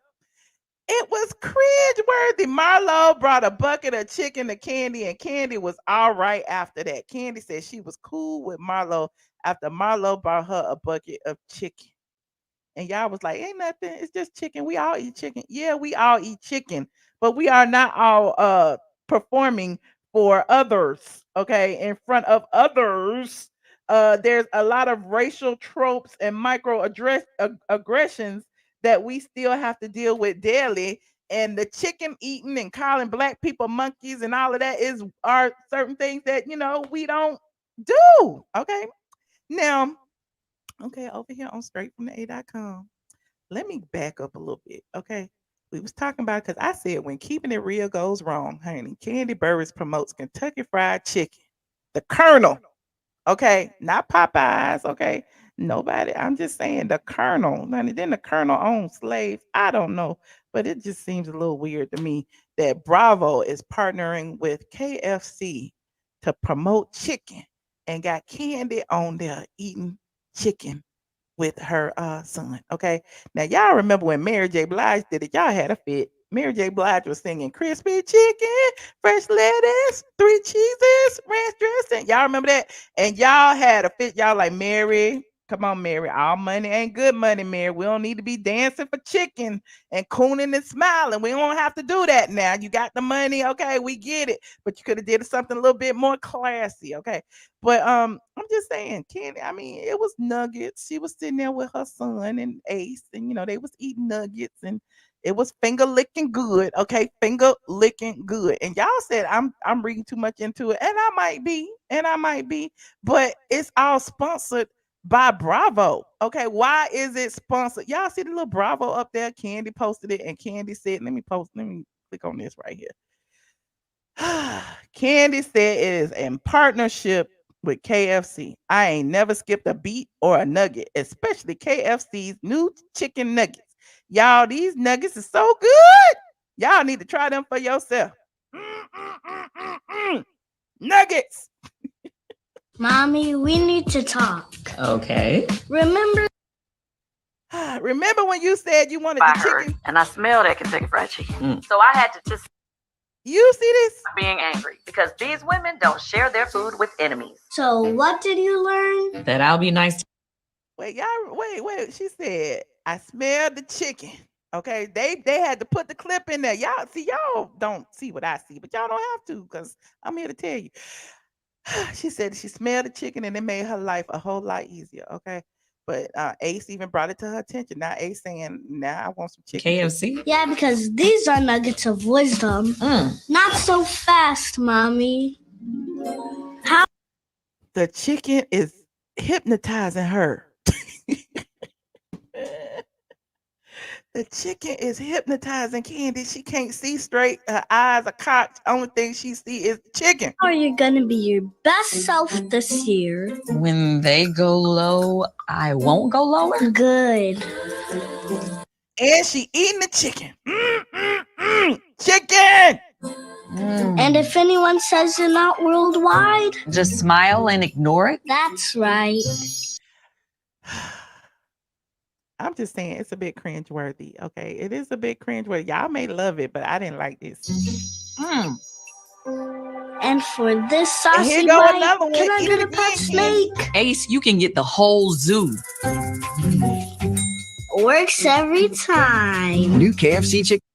It was cringe worthy. Marlo brought a bucket of chicken to Kandi, and Kandi was all right after that. Kandi said she was cool with Marlo after Marlo brought her a bucket of chicken. And y'all was like, ain't nothing. It's just chicken. We all eat chicken. Yeah, we all eat chicken, but we are not all performing for others, okay, in front of others. There's a lot of racial tropes and micro aggressions that we still have to deal with daily. And the chicken eating and calling black people monkeys and all of that are certain things that we don't do. Okay. Now, okay, over here on straight from the A.com. Let me back up a little bit. Okay. We was talking about because I said when keeping it real goes wrong, honey, Kandi Burruss promotes Kentucky Fried Chicken. The Colonel. Okay. Not Popeyes. Okay. Nobody. I'm just saying the Colonel. Honey, then the Colonel owns slaves. I don't know. But it just seems a little weird to me that Bravo is partnering with KFC to promote chicken and got Kandi on there eating chicken with her son. Okay. Now y'all remember when Mary J. Blige did it, y'all had a fit. Mary J. Blige was singing crispy chicken, fresh lettuce, 3 cheeses, ranch dressing. Y'all remember that? And y'all had a fit. Y'all like, Mary, come on, Mary. All money ain't good money, Mary. We don't need to be dancing for chicken and cooning and smiling. We don't have to do that now. You got the money. Okay, we get it. But you could have did something a little bit more classy. Okay. But I'm just saying, Kandi, I mean, it was nuggets. She was sitting there with her son and Ace, and they was eating nuggets, and it was finger licking good. Okay, finger licking good. And y'all said I'm reading too much into it, and I might be, but it's all sponsored by Bravo. Okay, why is it sponsored? Y'all see the little Bravo up there? Kandi posted it, and Kandi said, let me click on this right here. Kandi said it is in partnership with KFC. I ain't never skipped a beat or a nugget, especially KFC's new chicken nuggets. Y'all, these nuggets are so good. Y'all need to try them for yourself. Nuggets. Mommy, we need to talk. Okay. Remember when you said you wanted I the heard, chicken? and I smelled that Kentucky Fried Chicken. So I had to just You see this? being angry because these women don't share their food with enemies. So what did you learn? That I'll be nice. Wait, y'all, wait. She said, I smelled the chicken. Okay, they had to put the clip in there. Y'all don't see what I see, but y'all don't have to because I'm here to tell you. She said she smelled the chicken and it made her life a whole lot easier. Okay. But Ace even brought it to her attention. Now Ace saying, now I want some chicken. KFC? Yeah, because these are nuggets of wisdom. Not so fast, Mommy. How? The chicken is hypnotizing her. The chicken is hypnotizing Kandi. She can't see straight. Her eyes are cocked. Only thing she see is the chicken. Are you gonna be your best self this year? When they go low, I won't go lower? Good. And she eating the chicken. Chicken! And if anyone says you're not worldwide, just smile and ignore it? That's right. I'm just saying it's a bit cringeworthy. Okay, it is a bit cringeworthy. Y'all may love it, but I didn't like this. And for this saucy here go bite, another one. can I Eat get it a pet again, snake? Ace, you can get the whole zoo. Works every time. New KFC chicken.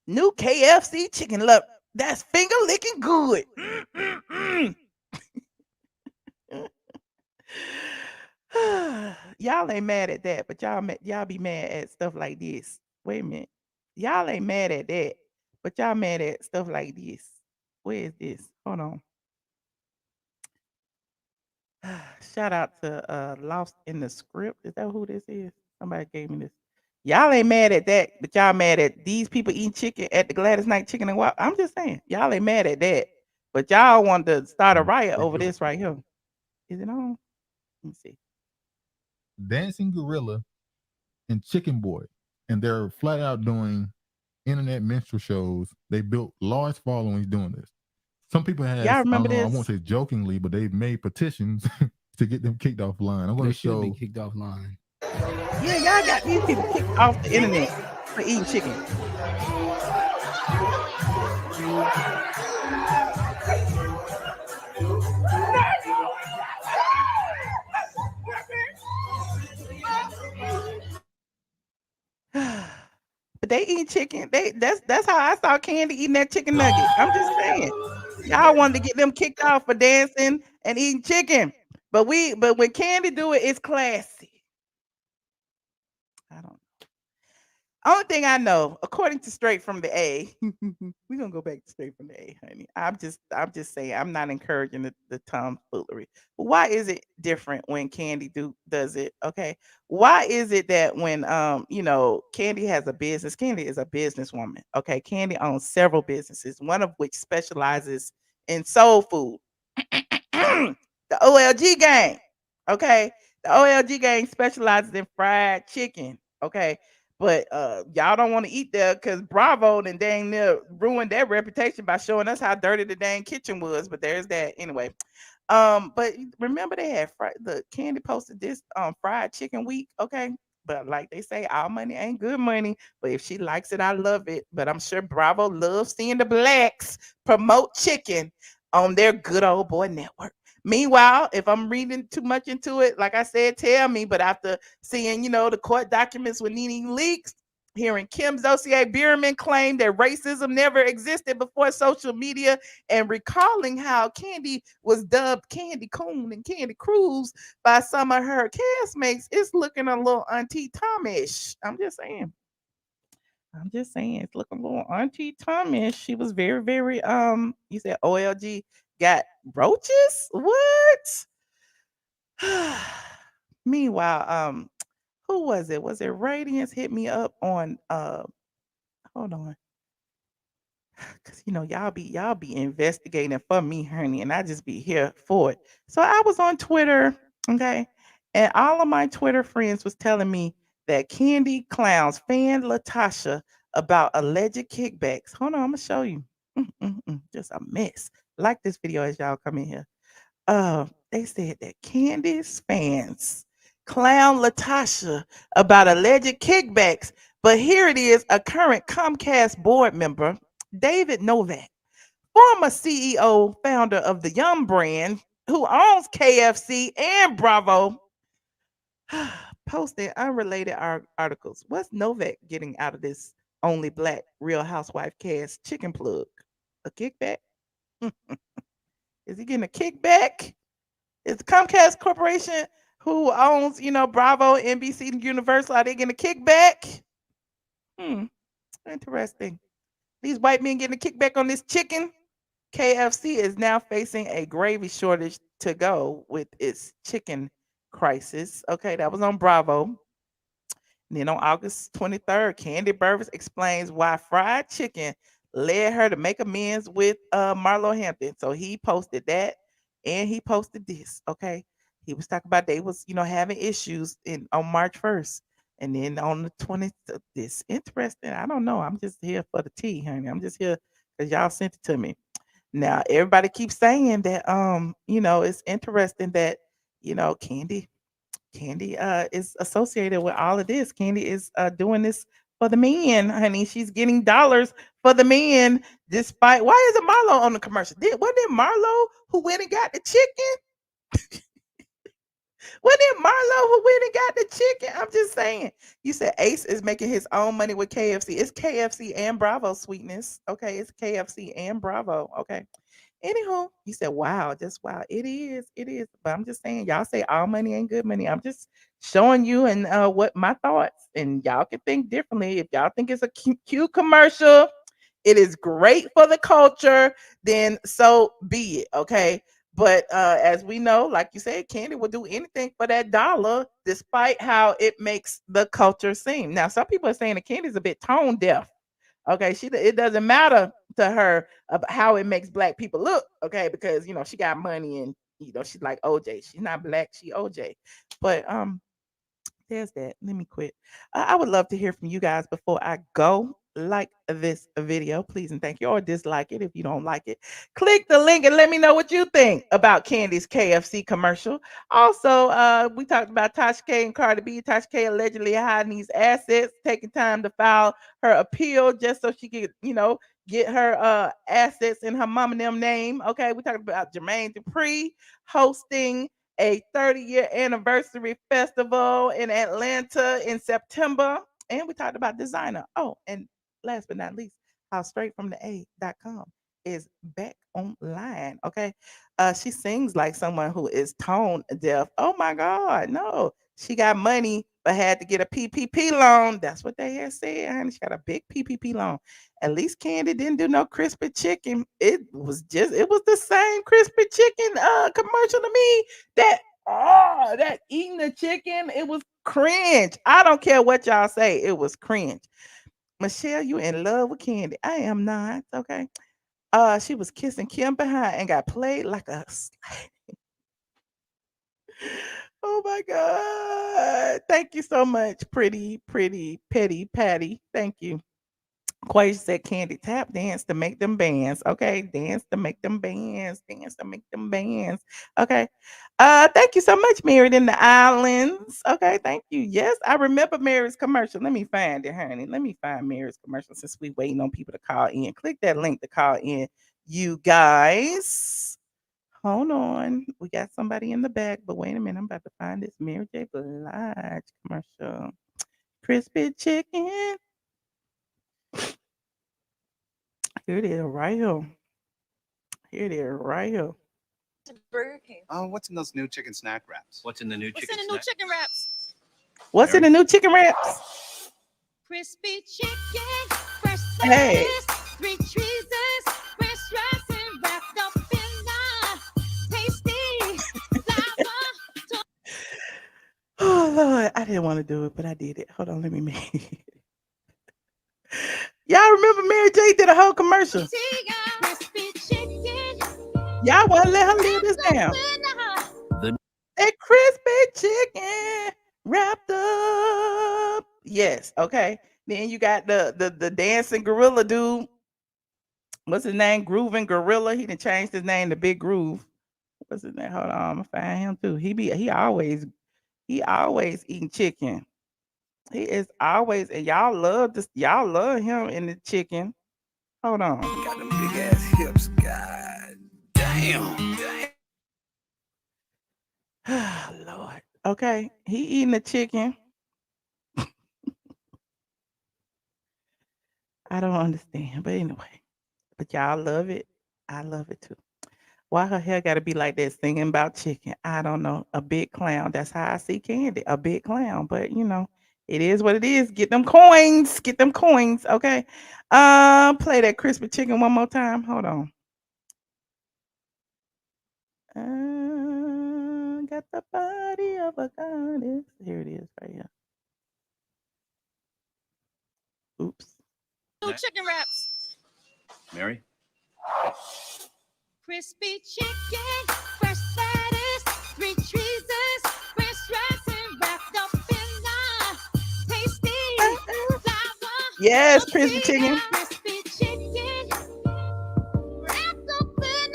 New KFC chicken. Look, that's finger licking good. Y'all ain't mad at that, but y'all be mad at stuff like this. Wait a minute. Y'all ain't mad at that, but y'all mad at stuff like this. Where is this? Hold on. Shout out to Lost in the Script. Is that who this is? Somebody gave me this. Y'all ain't mad at that, but y'all mad at these people eating chicken at the Gladys Knight Chicken and Wild. I'm just saying, y'all ain't mad at that, but y'all want to start a riot over this right here. Is it on? Let me see. Dancing Gorilla and Chicken Boy, and they're flat out doing internet minstrel shows. They built large followings doing this. Some people have, Y'all remember I this? won't say jokingly, but they've made petitions to get them kicked offline. I'm going They to should show. be kicked offline. Yeah, y'all got these people kicked off the internet for eating chicken. But they eat chicken. That's how I saw Kandi eating that chicken nugget. I'm just saying. Y'all wanted to get them kicked off for dancing and eating chicken. But when Kandi do it, it's classy. I don't know. Only thing I know, according to Straight from the A, we're gonna go back to Straight from the A, honey. I'm just saying I'm not encouraging the tomfoolery. But why is it different when Kandi does it? Okay. Why is it that when Kandi has a business, Kandi is a businesswoman. Okay, Kandi owns several businesses, one of which specializes in soul food. The OLG gang. Okay. The OLG gang specializes in fried chicken. Okay. But y'all don't want to eat there because Bravo and dang near ruined their reputation by showing us how dirty the dang kitchen was. But there's that anyway. But remember they had the Kandi posted this fried chicken week, okay? But like they say, all money ain't good money. But if she likes it, I love it. But I'm sure Bravo loves seeing the blacks promote chicken on their good old boy network. Meanwhile, if I'm reading too much into it, like I said, tell me. But after seeing, the court documents with Nene leaks, hearing Kim Dossier Bierman claim that racism never existed before social media, and recalling how Kandi was dubbed Candy Coon and Candy Cruz by some of her castmates, it's looking a little Auntie Tomish. I'm just saying. It's looking a little Auntie Tomish. She was very, very you said OLG got roaches? What? Meanwhile, who was it? Was it Radiance hit me up on hold on. Cause y'all be investigating for me, honey, and I just be here for it. So I was on Twitter, okay, and all of my Twitter friends was telling me that Kandi Clowns fanned Latasha about alleged kickbacks. Hold on, I'm gonna show you. Just a mess. Like this video as y'all come in here. They said that Kandi's fans clown Latasha about alleged kickbacks, but here it is: a current Comcast board member, David Novak, former CEO, founder of the Yum brand, who owns KFC and Bravo, posted unrelated articles. What's Novak getting out of this only black Real Housewife cast chicken plug? A kickback? Is he getting a kickback? Is Comcast Corporation, who owns, Bravo, NBC, and Universal, are they getting a kickback? Interesting. These white men getting a kickback on this chicken. KFC is now facing a gravy shortage to go with its chicken crisis. Okay, that was on Bravo. And then on August 23rd, Kandi Burruss explains why fried chicken led her to make amends with Marlo Hampton. So he posted that, and he posted this. Okay, he was talking about they was having issues on March 1st, and then on the 20th. This interesting. I don't know. I'm just here for the tea, honey. I'm just here because y'all sent it to me. Now everybody keeps saying that it's interesting that Kandi is associated with all of this. Kandi is doing this for the men, honey. She's getting dollars for the men, despite. Why isn't Marlo on the commercial? Wasn't it Marlo who went and got the chicken? Wasn't it Marlo who went and got the chicken? I'm just saying. You said Ace is making his own money with KFC. It's KFC and Bravo, sweetness. Okay, it's KFC and Bravo. Okay. Anywho, you said, wow, just wow. It is. But I'm just saying, y'all say all money ain't good money. I'm just showing you and what my thoughts, and y'all can think differently. If y'all think it's a cute commercial, it is great for the culture, then so be it. Okay. But as we know, like you said, Kandi will do anything for that dollar, despite how it makes the culture seem. Now, some people are saying that Kandi's a bit tone deaf. Okay, it doesn't matter to her about how it makes black people look. Okay, because she got money and she's like OJ. She's not black, she OJ. But there's that. Let me quit. I would love to hear from you guys before I go. like this video, please and thank you, or dislike it if you don't like it. Click the link and let me know what you think about Kandi's KFC commercial. Also, we talked about Tasha K and Cardi B. Tasha K allegedly hiding these assets, taking time to file her appeal just so she could, get her assets in her mom and them name. Okay, we talked about Jermaine Dupri hosting a 30-year anniversary festival in Atlanta in September. And we talked about Desiigner. Oh, and last but not least, how straight from the A.com is back online. Okay. She sings like someone who is tone deaf. Oh my God. No. She got money, but had to get a PPP loan. That's what they had said, honey. She got a big PPP loan. At least Kandi didn't do no crispy chicken. It was the same crispy chicken commercial to me that eating the chicken, it was cringe. I don't care what y'all say, it was cringe. Michelle, you in love with Kandi. I am not, okay? She was kissing Kim behind and got played like a oh my God. Thank you so much, pretty, petty Patty. Thank you. Quasia said Kandi tap dance to make them bands. Okay. Dance to make them bands. Dance to make them bands. Okay. Thank you so much, Married in the Islands. Okay, thank you. Yes, I remember Mary's commercial. Let me find it, honey. Let me find Mary's commercial since we waiting on people to call in. Click that link to call in, you guys. Hold on. We got somebody in the back, but wait a minute. I'm about to find this Mary J. Blige commercial. Crispy chicken. Here it is, right here. Here it is, right here. Burger King. What's in those new chicken snack wraps? What's in the new What's chicken in the new snack? chicken wraps? What's in the new chicken wraps? Crispy chicken, fresh Hey. lettuce, 3 cheeses, fresh rice, and wrapped up in tasty flour. Oh Lord, I didn't want to do it, but I did it. Hold on, let me make it. Y'all remember Mary J did a whole commercial? Crispy chicken. Y'all want to let her live this down. That crispy chicken wrapped up. Yes, okay. Then you got the dancing gorilla dude. What's his name? Grooving Gorilla. He done changed his name to Big Groove. What's his name? Hold on, I'm gonna find him too. He always eating chicken. He is always, and y'all love this. Y'all love him in the chicken. Hold on. Got them big ass hips, god damn. Lord. Okay, he eating the chicken. I don't understand, but anyway. But y'all love it. I love it too. Why her hair got to be like that, singing about chicken? I don't know. A big clown. That's how I see Kandi. A big clown. But it is what it is. Get them coins. Get them coins. Okay. Play that crispy chicken one more time. Hold on. Got the body of a goddess. Here it is, right here. Oops. New chicken wraps. Mary? Crispy chicken, fresh lettuce, 3 cheeses, fresh rice, and wrapped up in tasty flour. Yes, crispy chicken. Crispy chicken, wrapped up in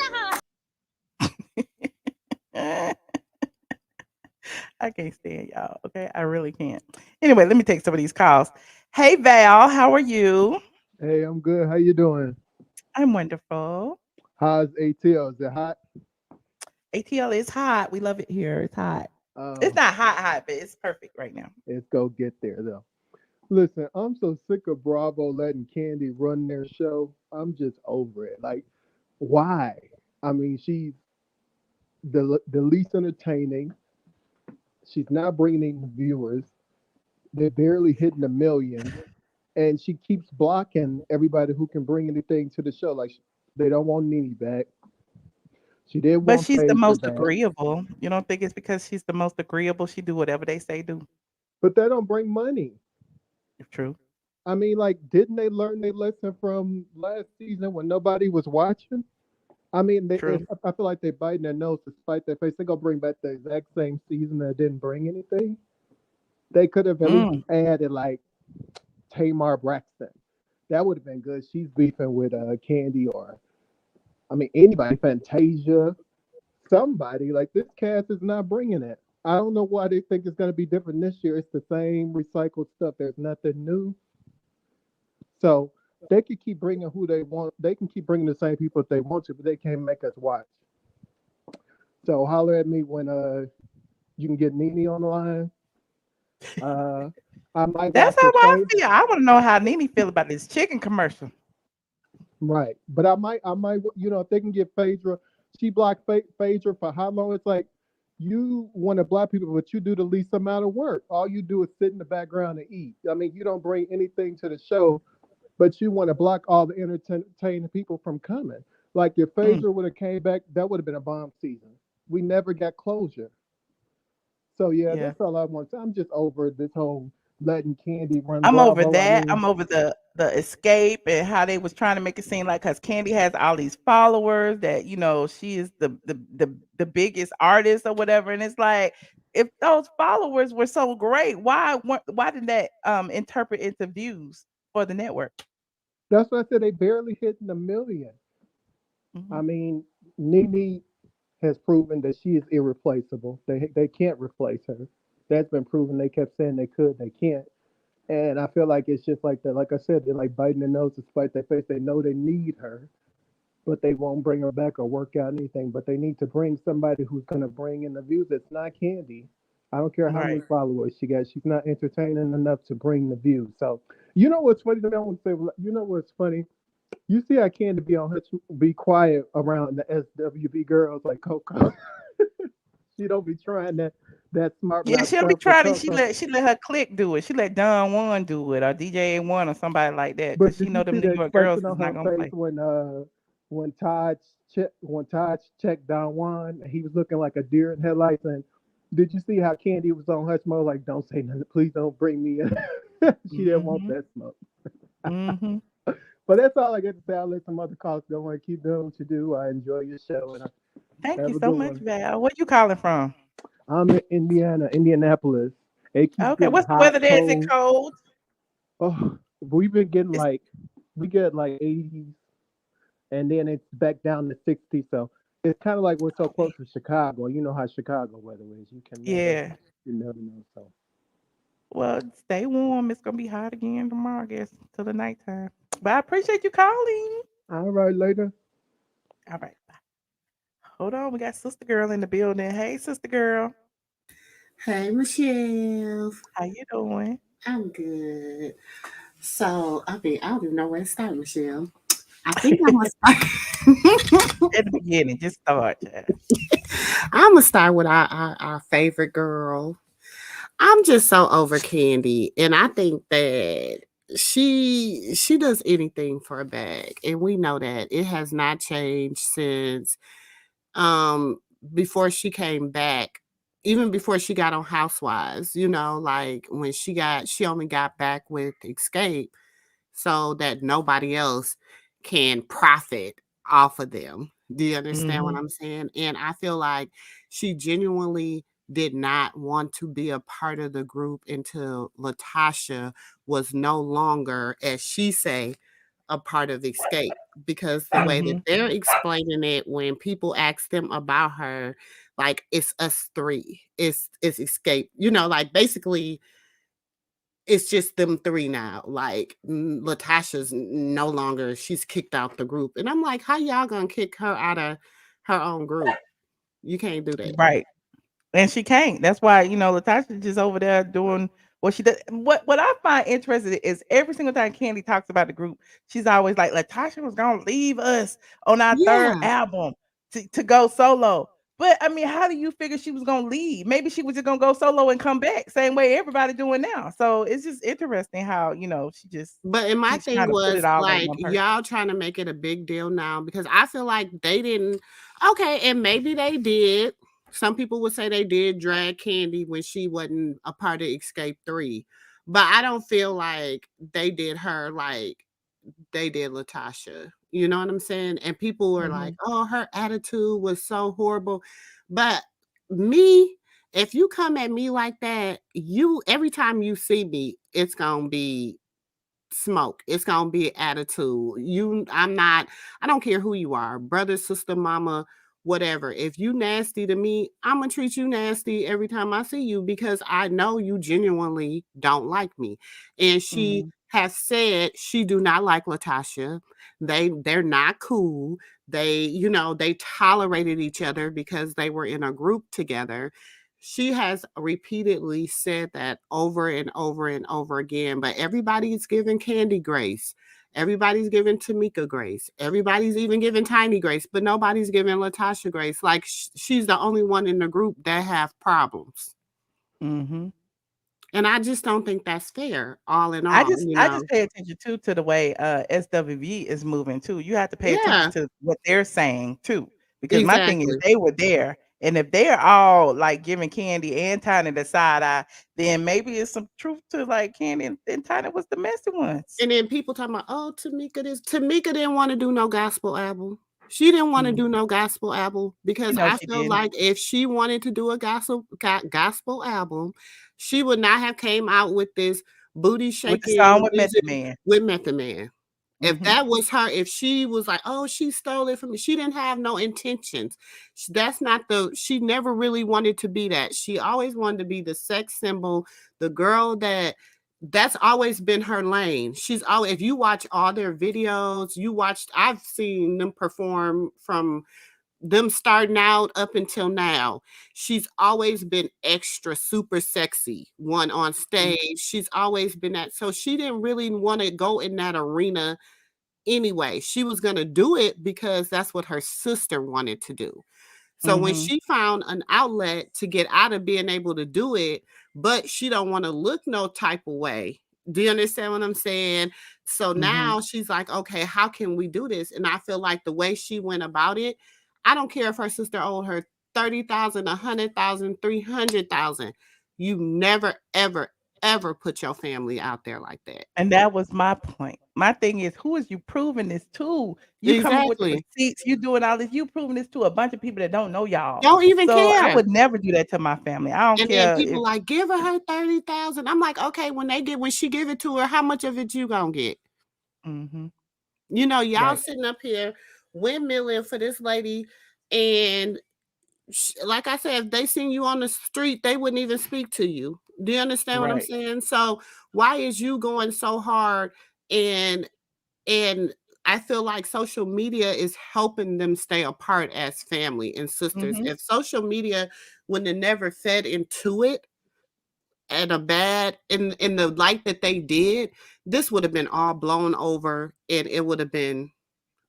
I can't stand y'all. Okay, I really can't. Anyway, let me take some of these calls. Hey Val, how are you? Hey, I'm good. How you doing? I'm wonderful. How's ATL? Is it hot? ATL is hot. We love it here. It's hot. It's not hot, but it's perfect right now. Let's go get there though. Listen, I'm so sick of Bravo letting Kandi run their show. I'm just over it. Like, why? I mean, she's the least entertaining. She's not bringing in viewers. They're barely hitting 1 million, and she keeps blocking everybody who can bring anything to the show. Like, they don't want Nene back. She did But want she's the Paige most back. agreeable. You don't think it's because she's the most agreeable? She do whatever they say do. But that don't bring money. It's true. I mean, like, didn't they learn their lesson from last season when nobody was watching? I mean, I feel like they're biting their nose to spite their face. They're going to bring back the exact same season that didn't bring anything. They could have at least added, like, Tamar Braxton. That would have been good. She's beefing with Kandi or I mean anybody, Fantasia, somebody. Like this cast is not bringing it. I don't know why they think it's going to be different this year. It's the same recycled stuff. There's nothing new. So they can keep bringing who they want. They can keep bringing the same people if they want to, but they can't make us watch. So holler at me when you can get Nene on the line. I might That's watch how her I face. feel. I want to know how Nene feel about this chicken commercial. Right. But I might, if they can get Phaedra, she blocked Phaedra for how long? It's like you want to block people, but you do the least amount of work. All you do is sit in the background and eat. I mean, you don't bring anything to the show, but you want to block all the entertaining people from coming. Like if Phaedra would have came back, that would have been a bomb season. We never got closure. So yeah, that's all I want. I'm just over this whole letting Kandi run I'm over Bravo. that. I'm over the Xscape and how they was trying to make it seem like because Kandi has all these followers that she is the biggest artist or whatever, and it's like if those followers were so great, why didn't that interpret into views for the network? That's why I said they barely hitting 1 million. I mean, Nene has proven that she is irreplaceable. They can't replace her. That's been proven. They kept saying they could, they can't. And I feel like it's just like that. Like I said, they're like biting their nose to spite their face. They know they need her, but they won't bring her back or work out anything. But they need to bring somebody who's going to bring in the views. It's not Kandi. I don't care how many followers she got. She's not entertaining enough to bring the views. So, you know what's funny? I want to say, you know what's funny? You see how Kandi be quiet around the SWB girls like Coco. She don't be trying that smart. Yeah, she'll be trying to. She let her clique do it. She let Don Juan do it or DJ A1 or somebody like that because she know them New York girls is not gonna play. When Todd checked Don Juan, he was looking like a deer in headlights. And did you see how Kandi was on hush mode? Like, don't say nothing. Please don't bring me in. She didn't want that smoke. But that's all I got to say. I'll let some other callers go and keep doing what you do. I enjoy your show. And thank you so much, Val. Where you calling from? I'm in Indianapolis. Okay, what's the weather there? Is it cold? Oh, we've been getting we get like 80s, and then it's back down to 60. So it's kind of like we're so close to Chicago. You know how Chicago weather is. You can never know. So. Well, stay warm. It's gonna be hot again tomorrow, I guess, till the nighttime. But I appreciate you calling. All right, later. All right. Bye. Hold on, we got Sister Girl in the building. Hey, Sister Girl. Hey, Michelle. How you doing? I'm good. So, I don't even know where to start, Michelle. I think I'm gonna start at the beginning. Just start. I'm gonna start with our favorite girl. I'm just so over Kandi, and I think that she does anything for a bag, and we know that it has not changed since before she came back, even before she got on Housewives. Like when she only got back with Xscape so that nobody else can profit off of them. Do you understand what I'm saying? And I feel like she genuinely did not want to be a part of the group until Latasha was no longer, as she say, a part of Xscape, because the way that they're explaining it, when people ask them about her, like it's us three, it's Xscape, like basically it's just them three now. Like Latasha's no longer, she's kicked out the group, and I'm like, how y'all gonna kick her out of her own group? You can't do that, right? And she can't. That's why, Latasha just over there doing what she does. What I find interesting is every single time Kandi talks about the group, she's always like, Latasha was gonna leave us on our third album to go solo. But I mean, how do you figure she was gonna leave? Maybe she was just gonna go solo and come back, same way everybody doing now. So it's just interesting how she just. But and my thing was like, y'all trying to make it a big deal now because I feel like they didn't. Okay, and maybe they did. Some people would say they did drag Kandi when she wasn't a part of Xscape 3. But I don't feel like they did her like they did Latasha. You know what I'm saying? And people were like, oh, her attitude was so horrible. But me, if you come at me like that, every time you see me, it's going to be smoke. It's gonna be attitude. I don't care who you are, brother, sister, mama, whatever. If you nasty to me, I'm gonna treat you nasty every time I see you because I know you genuinely don't like me. And she has said she do not like Latasha. They're not cool. They tolerated each other because they were in a group together. She has repeatedly said that over and over and over again, but everybody's giving Kandi grace. Everybody's giving Tamika grace. Everybody's even giving Tiny grace, but nobody's giving Latasha grace. Like she's the only one in the group that have problems. Mm-hmm. And I just don't think that's fair, all in all. I just pay attention to the way SWV is moving too. You have to pay attention to what they're saying too. Because my thing is they were there. And if they're all like giving Kandi and Tiny the side eye, then maybe it's some truth to like Kandi and Tiny was the messy ones. And then people talking about, oh, Tamika didn't want to do no gospel album. She didn't want to do no gospel album because I feel like if she wanted to do a gospel album, she would not have came out with this booty shaking with the song with Method Man. With Method Man. If that was her, if she was like, oh, she stole it from me, she didn't have no intentions. She never really wanted to be that. She always wanted to be the sex symbol, the girl that's always been her lane. She's always, if you watch all their videos, I've seen them perform from them starting out up until now. She's always been extra super sexy, one on stage. She's always been that. So she didn't really want to go in that arena anyway. She was going to do it because that's what her sister wanted to do. So when she found an outlet to get out of being able to do it, but she don't want to look no type of way. Do you understand what I'm saying? So now she's like, okay, how can we do this? And I feel like the way she went about it, I don't care if her sister owed her $30,000, $100,000, $300,000. You never, ever, ever put your family out there like that. And that was my point. My thing is, who is you proving this to? You coming with the receipts, you doing all this, you proving this to a bunch of people that don't know y'all. Don't even care. I would never do that to my family. I don't care. And then people like, give her $30,000. I'm like, okay, when she give it to her, how much of it you gonna get? Y'all sitting up here windmilling for this lady, and like I said, if they seen you on the street, they wouldn't even speak to you. Do you understand what I'm saying? So why is you going so hard? And I feel like social media is helping them stay apart as family and sisters. If social media wouldn't have never fed into it at a bad in the light that they did, this would have been all blown over and it would have been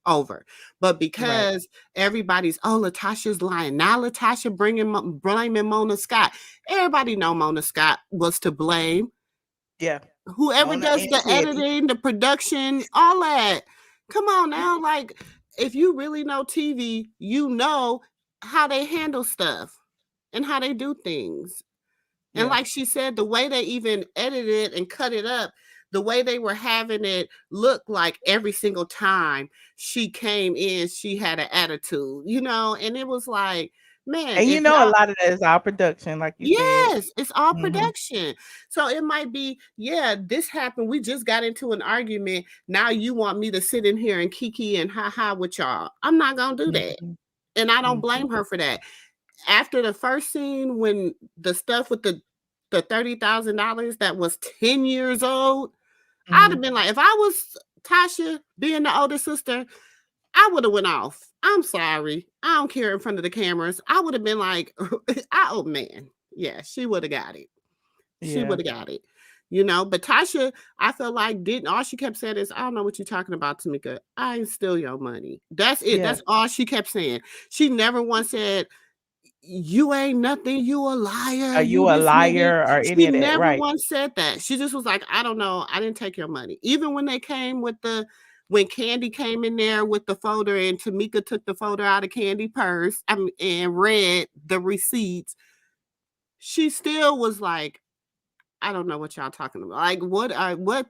over. But because everybody's, Latasha's lying. Now Latasha blaming Mona Scott. Everybody know Mona Scott was to blame. Yeah. Whoever does the editing, the production, all that. Come on now. Like, if you really know TV, you know how they handle stuff and how they do things. And like she said, the way they even edited and cut it up, the way they were having it look like every single time she came in, she had an attitude, and it was like, man. And a lot of that is our production, like you said. Yes, it's all production. So it might be, this happened. We just got into an argument. Now you want me to sit in here and kiki and ha-ha with y'all. I'm not going to do that. And I don't blame her for that. After the first scene, when the stuff with the $30,000 that was 10 years old, I'd have been like, if I was Tasha being the older sister, I would have went off. I'm sorry. I don't care in front of the cameras. I would have been like, oh man. Yeah, she would have got it. She would have got it. But Tasha, I feel like all she kept saying is, I don't know what you're talking about, Tamika. I ain't steal your money. That's it. That's all she kept saying. She never once said, you ain't nothing, you a liar. Are you a liar or any of that? She never once said that. She just was like, I don't know. I didn't take your money. Even when they came with when Kandi came in there with the folder and Tamika took the folder out of Kandi's purse and read the receipts, she still was like, I don't know what y'all talking about. Like, what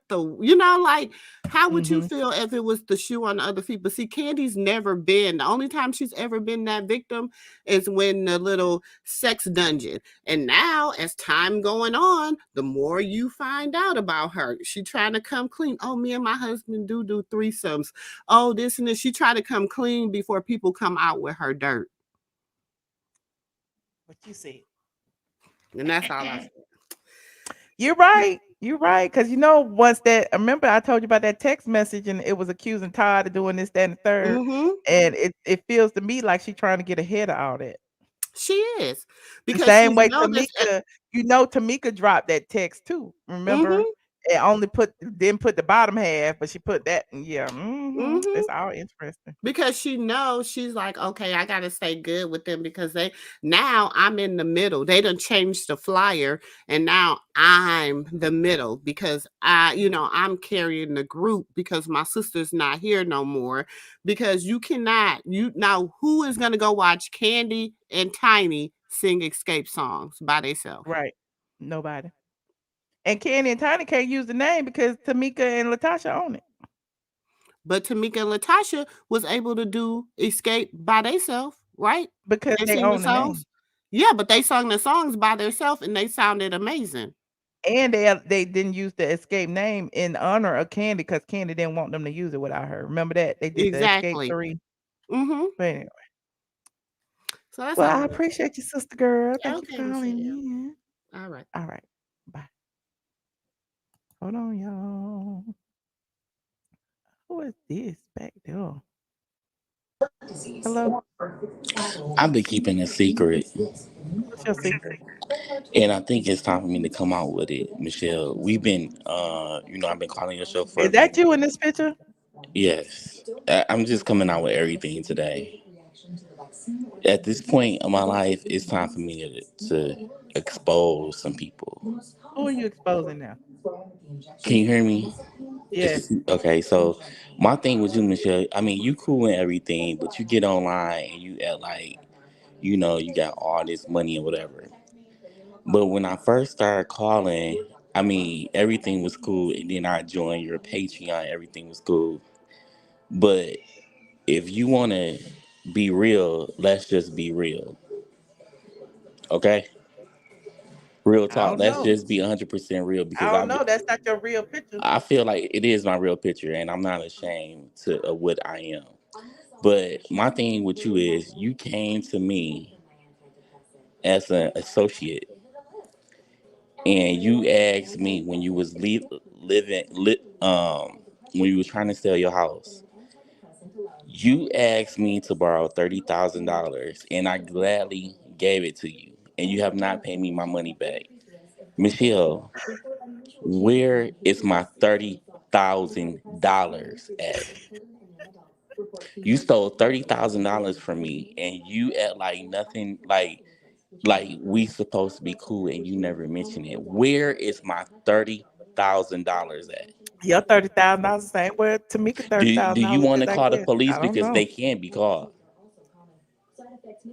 the, like, how would you feel if it was the shoe on the other feet? But see, Kandi's never been, the only time she's ever been that victim is when the little sex dungeon. And now, as time going on, the more you find out about her, she trying to come clean. Oh, me and my husband do threesomes. Oh, this and this. She try to come clean before people come out with her dirt. What you see? And that's all I said. You're right. You're right. Because once that, remember I told you about that text message and it was accusing Todd of doing this, that, and the third. And it feels to me like she's trying to get ahead of all that. She is. Because the same way Tamika dropped that text too. Remember? It only didn't put the bottom half, but she put that. Yeah. It's all interesting. Because she knows, she's like, okay, I gotta stay good with them because now I'm in the middle. They done changed the flyer and now I'm the middle because I'm carrying the group because my sister's not here no more. Because who is gonna go watch Kandi and Tiny sing Xscape songs by themselves? Right. Nobody. And Kandi and Tiny can't use the name because Tamika and Latasha own it. But Tamika and Latasha was able to do Xscape by themselves, right? Because they own the songs. Yeah, but they sung the songs by themselves and they sounded amazing. And they didn't use the Xscape name in honor of Kandi because Kandi didn't want them to use it without her. Remember that? They did the Xscape 3. But anyway. So that's I appreciate you, sister girl. Yeah, Thank you for calling in. All right. All right. Bye. Hold on, y'all. Who is this back there? Hello. I've been keeping a secret. What's your secret? And I think it's time for me to come out with it, Michelle. We've been, I've been calling your show for. Is that you in this picture? Yes. I'm just coming out with everything today. At this point of my life, it's time for me to expose some people. Who are you exposing now? Can you hear me? Yes. Okay, so my thing with you, Michelle, I mean, you cool and everything, but you get online and you act like, you got all this money or whatever. But when I first started calling, I mean, everything was cool. And then I joined your Patreon, everything was cool. But if you want to be real, let's just be real. Okay? Real talk. Let's just be 100% real because I don't know. That's not your real picture. I feel like it is my real picture and I'm not ashamed of what I am. But my thing with you is you came to me as an associate and you asked me when you was when you was trying to sell your house, you asked me to borrow $30,000 and I gladly gave it to you and you have not paid me my money back. Michelle, where is my $30,000 at? You stole $30,000 from me and you act like nothing, like we supposed to be cool and you never mention it. Where is my $30,000 at? Your $30,000 the same where Tamika $30,000. Do you want to call the police I don't because know. they can't be called?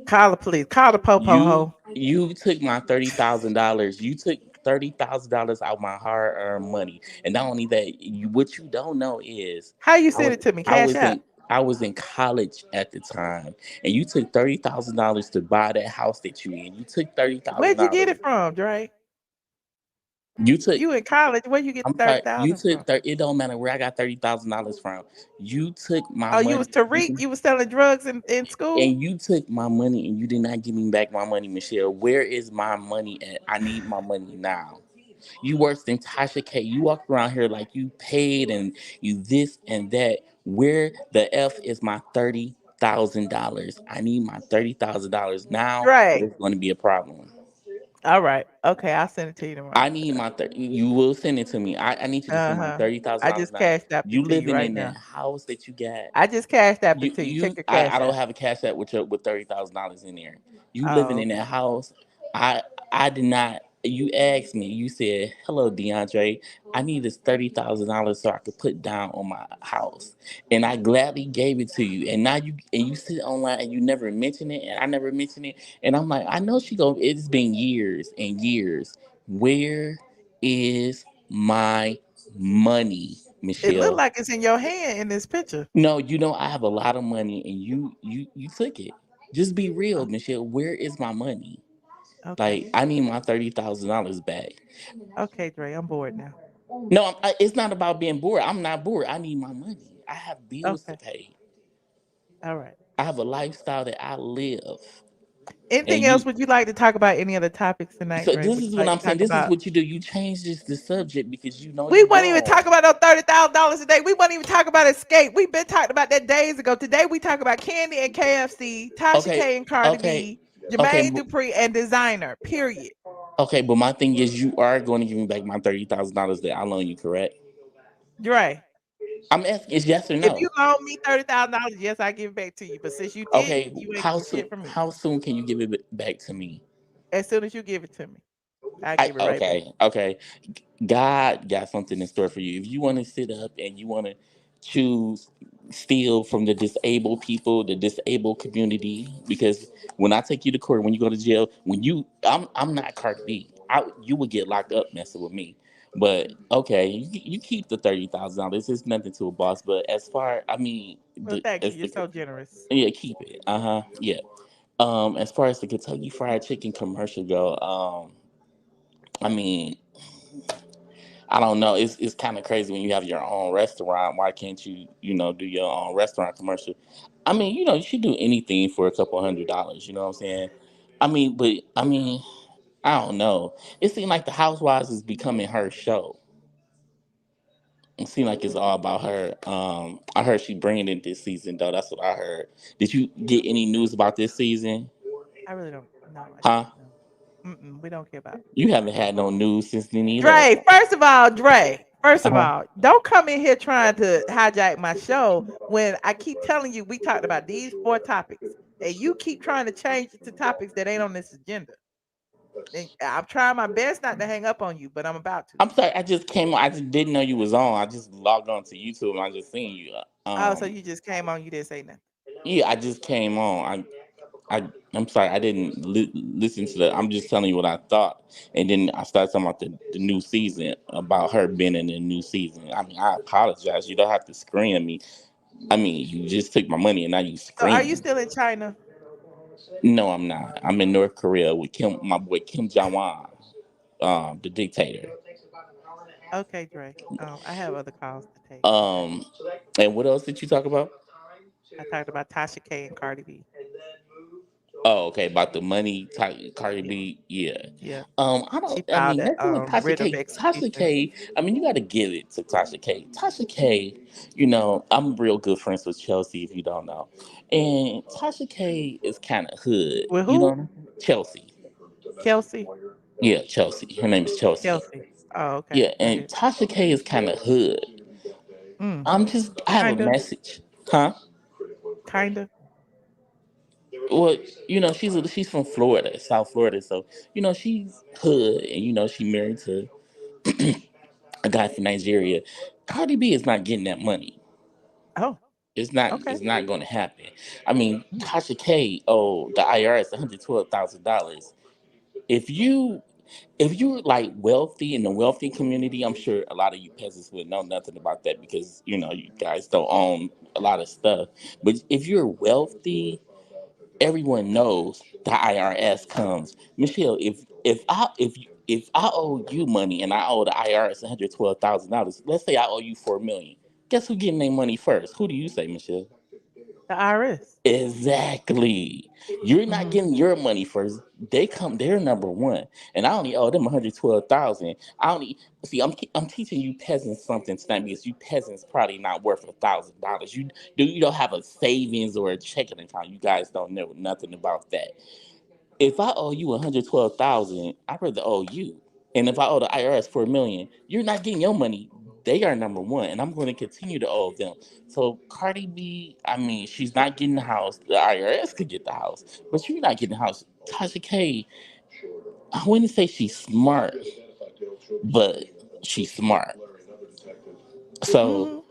Call the police. Call the po-po-ho. You took my $30,000. You took $30,000 out of my hard-earned money, and not only that, what you don't know is how you sent it to me. Cash out. I was in college at the time, and you took $30,000 to buy that house that you in. You took $30,000. Where'd you get it from, Dre? You in college? Where you get $30,000? You took it don't matter where I got $30,000 from. You took my money. You was Tariq. You was selling drugs in school. And you took my money and you did not give me back my money, Michelle. Where is my money at? I need my money now. You worse than Tasha K. You walk around here like you paid and you this and that. Where the F is my $30,000? I need my $30,000 now. Right. It's going to be a problem. All right. Okay, I'll send it to you tomorrow. I need my you will send it to me. I need you to send my $30,000. I just cashed out. You living in that house that you got. I just cashed out to you. Check your cash. I don't have a cash app with $30,000 in there. You living in that house. I did not. You asked me. You said, "Hello, DeAndre. I need this $30,000 so I could put down on my house," and I gladly gave it to you. And now you sit online and you never mention it, and I never mention it. And I'm like, I know she go. It's been years and years. Where is my money, It looked Michelle. like it's in your hand in this picture. No, I have a lot of money, and you took it. Just be real, Michelle. Where is my money? Okay. Like, I need my $30,000 back. Okay, Dre, I'm bored now. No, it's not about being bored. I'm not bored. I need my money. I have bills to Okay. pay. All right. I have a lifestyle that I live. Anything And else? you Would you like to talk about any other topics tonight, so Dre? this Would is you what like to I'm saying. talk This is about? what you do. You change the subject because you know We you wouldn't even wrong. talk about no $30,000 a day. We wouldn't even talk about Xscape. We've been talking about that days ago. Today we talk about Kandi and KFC, Tasha Okay, K and Cardi okay, B, okay, Jermaine Dupri, and Desiigner. Period. okay. But my thing is, you are going to give me back my $30,000 that I loan you, correct? Dre, I'm asking, is yes or if you no? loan me $30,000, yes, I give it back to you. But since you didn't, Okay, you ain't how getting soon? shit from me. How soon can you give it back to me? As soon as you give it to me, I give it right back. Okay. God got something in store for you. If you want to sit up and you want to choose steal from the disabled people, the disabled community, because when I take you to court, when you go to jail, I'm not Cardi B. You would get locked up messing with me. But okay, you keep the $30,000. It's nothing to a boss. But as far, I mean, Well, thank you. You're so generous. yeah, keep it. Yeah. As far as the Kentucky Fried Chicken commercial go, I mean, I don't know. It's kind of crazy when you have your own restaurant. Why can't you, do your own restaurant commercial? I mean, you should do anything for a couple $100. You know what I'm saying? I don't know. It seems like the Housewives is becoming her show. It seems like it's all about her. I heard she bringing it this season though. That's what I heard. Did you get any news about this season? I really don't. No, I Huh? didn't. No. We don't care about it. You haven't had no news since then either. Dre, first of all, don't come in here trying to hijack my show when I keep telling you we talked about these 4 topics and you keep trying to change it to topics that ain't on this agenda. And I'm trying my best not to hang up on you, but I'm about to. I'm sorry. I just came on. I just didn't know you was on. I just logged on to YouTube and I just seen you. Oh, so you just came on, you didn't say nothing. Yeah, I just came on. I'm sorry. I didn't listen to that. I'm just telling you what I thought, and then I started talking about the new season, about her being in the new season. I mean, I apologize. You don't have to scream at me. I mean, you just took my money and now you So are you screaming. still in China? No, I'm not. I'm in North Korea with my boy Kim Jong-un, the dictator. Okay, Dre. I have other calls to take. And what else did you talk about? I talked about Tasha K and Cardi B. Oh, okay. About the money, Cardi B, yeah. Yeah. I She don't. I filed mean, a nothing with Tasha writ of K. Tasha execution. K. I mean, you got to give it to Tasha K. Tasha K. I'm real good friends with Chelsea. If you don't know, and Tasha K is kind of hood. With You who? know, Chelsea. Kelsey? Yeah, Chelsea. Her name is Chelsea. Kelsey. Oh, okay. Yeah, Go and ahead. Tasha K is kind of hood. Mm. I have a Kinda. message, huh? Kinda. Well, she's from Florida, South Florida, so she's hood, and she married to a guy from Nigeria. Cardi B is not getting that money. Oh, It's not. okay. It's not going to happen. I mean, Tasha K. Oh, the IRS $112,000. If you if you're like wealthy in the wealthy community, I'm sure a lot of you peasants would know nothing about that because you guys don't own a lot of stuff. But if you're wealthy, everyone knows the IRS comes. Michelle, if I owe you money and I owe the IRS $112,000, let's say I owe you $4 million. Guess who getting their money first? Who do you say, Michelle? The IRS. Exactly. You're not Mm-hmm. getting your money first. They're number one, and I only owe them 112,000. I only see. I'm teaching you peasants something tonight because you peasants probably not worth $1,000. You don't have a savings or a checking account. You guys don't know nothing about that. If I owe you 112,000, I'd rather owe you. And if I owe the IRS $4 million, you're not getting your money. They are number one, and I'm going to continue to owe them. So Cardi B, I mean, she's not getting the house. The IRS could get the house, but you're not getting the house. Tasha K, I wouldn't say she's smart, but she's smart. So,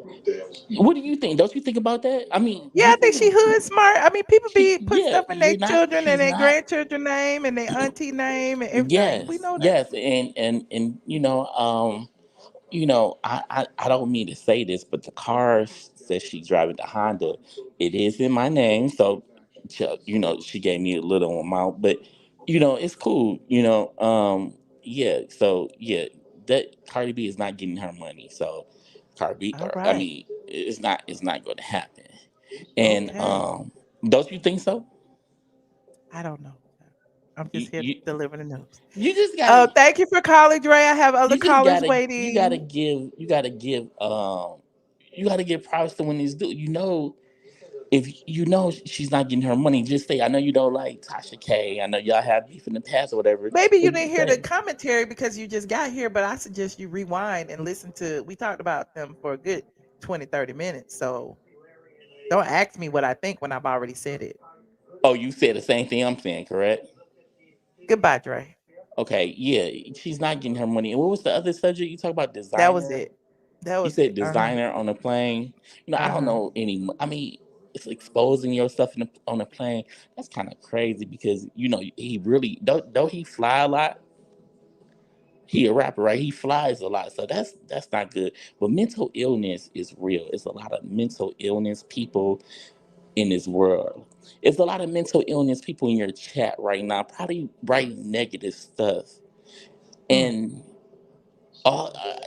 what do you think? Don't you think about that? I mean, Yeah, I think she hood smart. I mean, people be put yeah, stuff in their children and she's their not. grandchildren name and their auntie name and everything. We Yes, know that. yes, and I don't mean to say this, but the car that she's driving, the Honda, it is in my name. So, she gave me a little amount, but it's cool. Yeah. So yeah, that Cardi B is not getting her money. So, Cardi B, All I right. mean, it's not going to happen. And Okay. don't you think so? I don't know. I'm You just here to you, deliver the news. you just Oh, gotta thank you for calling, Dre. I have other you just callers gotta you gotta waiting. give you gotta give props to when it's due. If she's not getting her money, just say, I know you don't like Tasha K. I know y'all have beef in the past or whatever. Maybe you But didn't just hear the say, commentary because you just got here, but I suggest you rewind and listen to. We talked about them for a good 20, 30 minutes. So don't ask me what I think when I've already said it. oh, you said the same thing I'm saying, correct? Goodbye, Dre. Okay, yeah, she's not getting her money. And what was the other subject you talked about? That was Designer. it. That You was said it. designer on a plane. I don't Uh-huh. know any. I mean, it's exposing yourself on a plane. That's kind of crazy because he really don't he fly a lot. He a rapper, right? He flies a lot, so that's not good. But mental illness is real. It's a lot of mental illness people in this world. It's a lot of mental illness people in your chat right now, probably writing negative stuff, Mm. and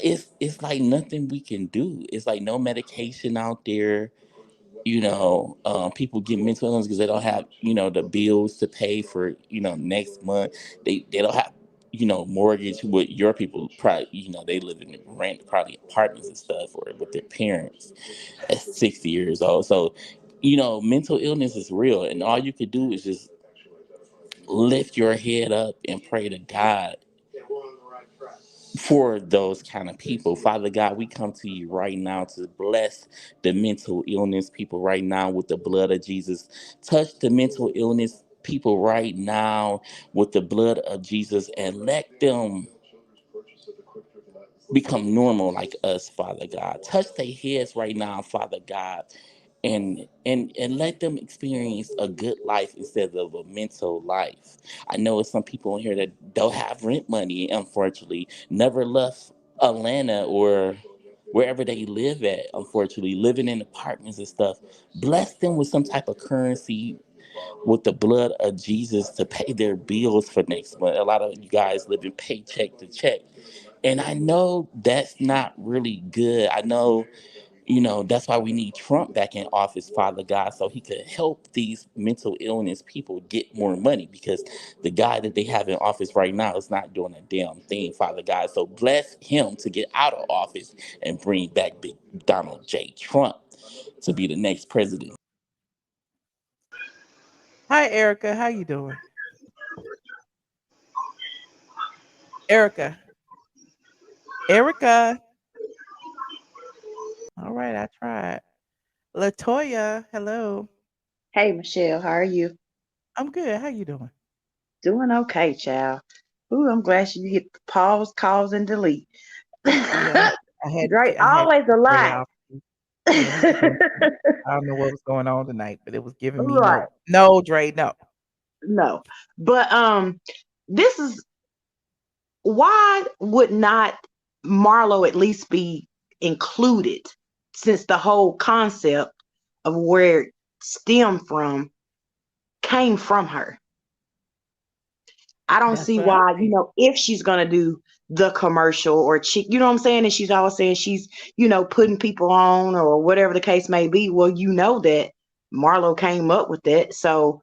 it's like nothing we can do. It's like no medication out there. People get mental illness because they don't have the bills to pay for next month. They don't have mortgage. With your people probably they live in rent probably apartments and stuff or with their parents at 60 years old. So mental illness is real, and all you could do is just lift your head up and pray to God for those kind of people. Father God, we come to you right now to bless the mental illness people right now with the blood of Jesus. Touch the mental illness people right now with the blood of Jesus and let them become normal like us, Father God. Touch their heads right now, Father God, and let them experience a good life instead of a mental life. I know it's some people in here that don't have rent money, unfortunately, never left Atlanta or wherever they live at, unfortunately, living in apartments and stuff. Bless them with some type of currency with the blood of Jesus to pay their bills for next month. A lot of you guys live in paycheck to check. And I know that's not really good. I know, that's why we need Trump back in office, Father God, so he could help these mental illness people get more money because the guy that they have in office right now is not doing a damn thing, Father God. So bless him to get out of office and bring back Big Donald J. Trump to be the next president. Hi, Erica. How you doing? Erica. Erica. All right, I tried. Latoya, hello. Hey, Michelle, how are you? I'm good. How you doing? Doing okay, child. Ooh, I'm glad you get pause, cause, and delete. Yeah, I had to Great, keep, always a Dre lot. off. Yeah, he was doing. I don't know what was going on tonight, but it was giving me Right. no, Dre, no. No. But this is why would not Marlo at least be included since the whole concept of where it stemmed from came from her. I don't That's see what I why, think. if she's gonna do the commercial or you know what I'm saying, and she's always saying she's, putting people on or whatever the case may be. Well, that Marlo came up with that. So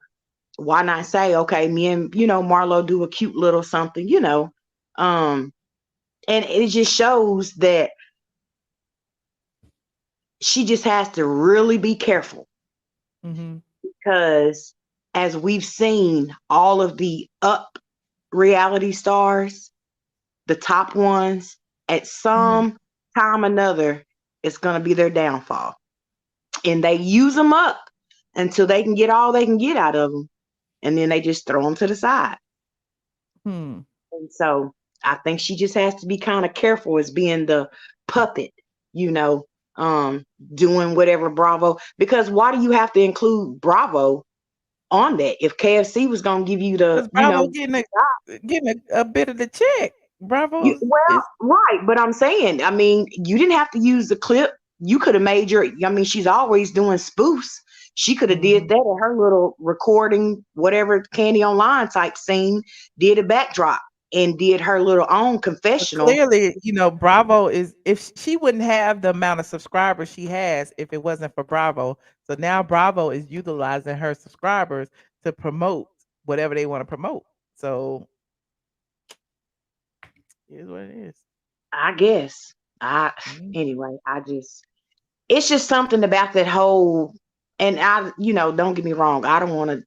why not say, okay, me and Marlo do a cute little something, and it just shows that she just has to really be careful Mm-hmm. because as we've seen all of the up reality stars, the top ones, at some time or another, it's going to be their downfall. And they use them up until they can get all they can get out of them. And then they just throw them to the side. Hmm. And so I think she just has to be kind of careful as being the puppet, doing whatever Bravo, because why do you have to include Bravo on that? If KFC was gonna give you the, Because Bravo getting a bit of the check. Bravo is right, but I'm saying, I mean, you didn't have to use the clip. You could have made I mean, she's always doing spoofs. She could have did that in her little recording, whatever Kandi Online type scene, did a backdrop and did her little own confessional. clearly, Bravo is, if she wouldn't have the amount of subscribers she has if it wasn't for Bravo. So now Bravo is utilizing her subscribers to promote whatever they want to promote. So here's what it is. I guess. Anyway, it's just something about that whole, and don't get me wrong, I don't want to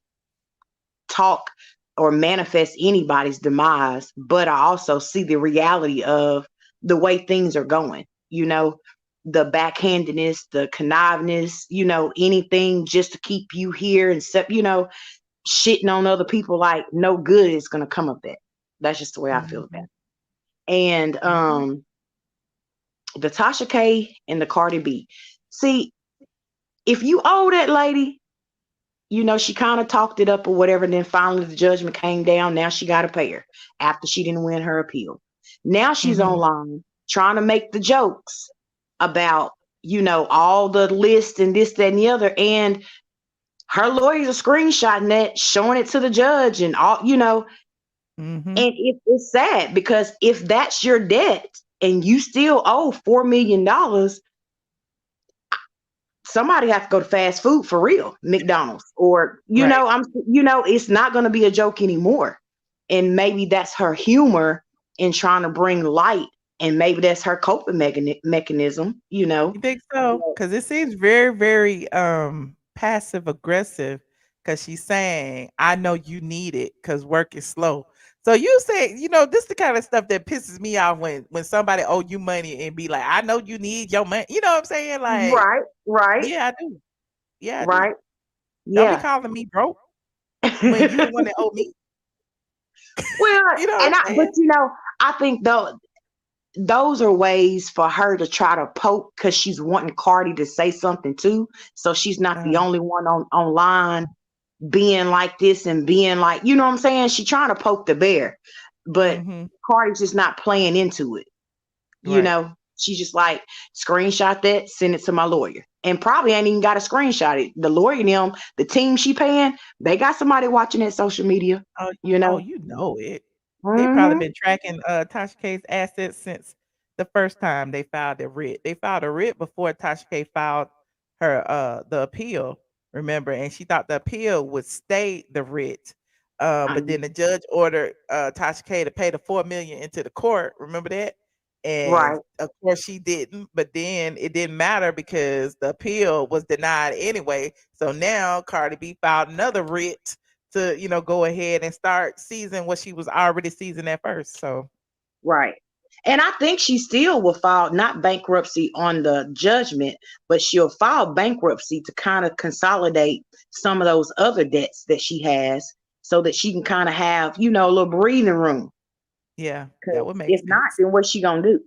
talk or manifest anybody's demise, but I also see the reality of the way things are going, the backhandedness, the conniveness, anything just to keep you here and stuff, shitting on other people, like no good is going to come of that. That's just the way I feel about it. And the Tasha K and the Cardi B. See, if you owe that lady, she kind of talked it up or whatever. Then finally the judgment came down. Now she got to pay her after she didn't win her appeal. Now she's online trying to make the jokes about, all the lists and this, that, and the other. And her lawyers are screenshotting that, showing it to the judge and all, and it's sad because if that's your debt and you still owe $4 million, somebody has to go to fast food for real, McDonald's, or it's not going to be a joke anymore. And maybe that's her humor in trying to bring light, and maybe that's her coping mechanism. You think so? Because it seems very, very passive aggressive. Because she's saying, "I know you need it because work is slow." So you say, this is the kind of stuff that pisses me off when somebody owe you money and be like, "I know you need your money." You know what I'm saying? Like, right. Yeah, I do. Yeah, I right. do. Don't Yeah. be calling me broke when you the one that owe me. Well, but I think though those are ways for her to try to poke, because she's wanting Cardi to say something too, so she's not the only one online being like this and being like, what I'm saying? She's trying to poke the bear, but Cardi's just not playing into it. She's just like, screenshot that, send it to my lawyer, and probably ain't even got to screenshot it. The lawyer, the team she paying, they got somebody watching that social media. Oh, it. They probably been tracking Tasha K's assets since the first time they filed a writ. They filed a writ before Tasha K filed her the appeal. Remember, and she thought the appeal would stay the writ. But then the judge ordered Tasha K to pay the $4 million into the court. Remember that? And of course she didn't, but then it didn't matter because the appeal was denied anyway. So now Cardi B filed another writ to, go ahead and start seizing what she was already seizing at first. So and I think she still will file not bankruptcy on the judgment, but she'll file bankruptcy to kind of consolidate some of those other debts that she has, so that she can kind of have, a little breathing room. Yeah, that would make if sense. not, then what's she gonna do?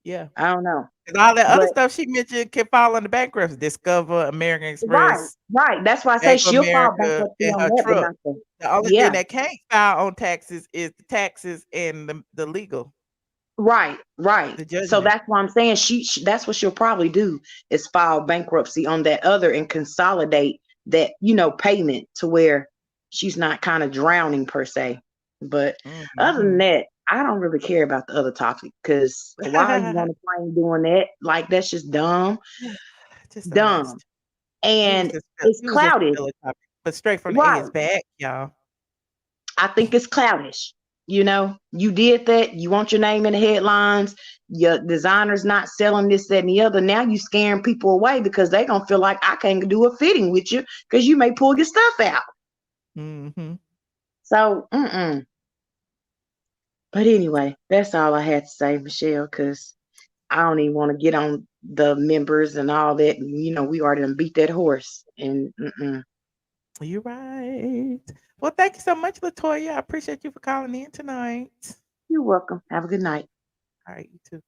Yeah, I don't know. And all that other stuff she mentioned can file under bankruptcy. Discover, American Express, right. That's why I say Bank of she'll file America, bankruptcy and on her that, but truck. not the The only thing that can't file on taxes is the taxes and the legal. Right. The So judgment. that's why I'm saying she that's what she'll probably do, is file bankruptcy on that other and consolidate that, payment to where she's not kind of drowning per se. But other than that, I don't really care about the other topic, because why are you on the plane doing that? Like, that's just dumb. Just Dumb. And it's clouded. But straight from the ass back, y'all. I think it's clownish. You did that. You want your name in the headlines. Your designer's not selling this, that, and the other. Now you scaring people away because they gonna feel like I can't do a fitting with you because you may pull your stuff out. So, But anyway, that's all I had to say, Michelle, because I don't even want to get on the members and all that. We already done beat that horse. And You're right. Well, thank you so much, Latoya. I appreciate you for calling in tonight. You're welcome. Have a good night. All right, you too.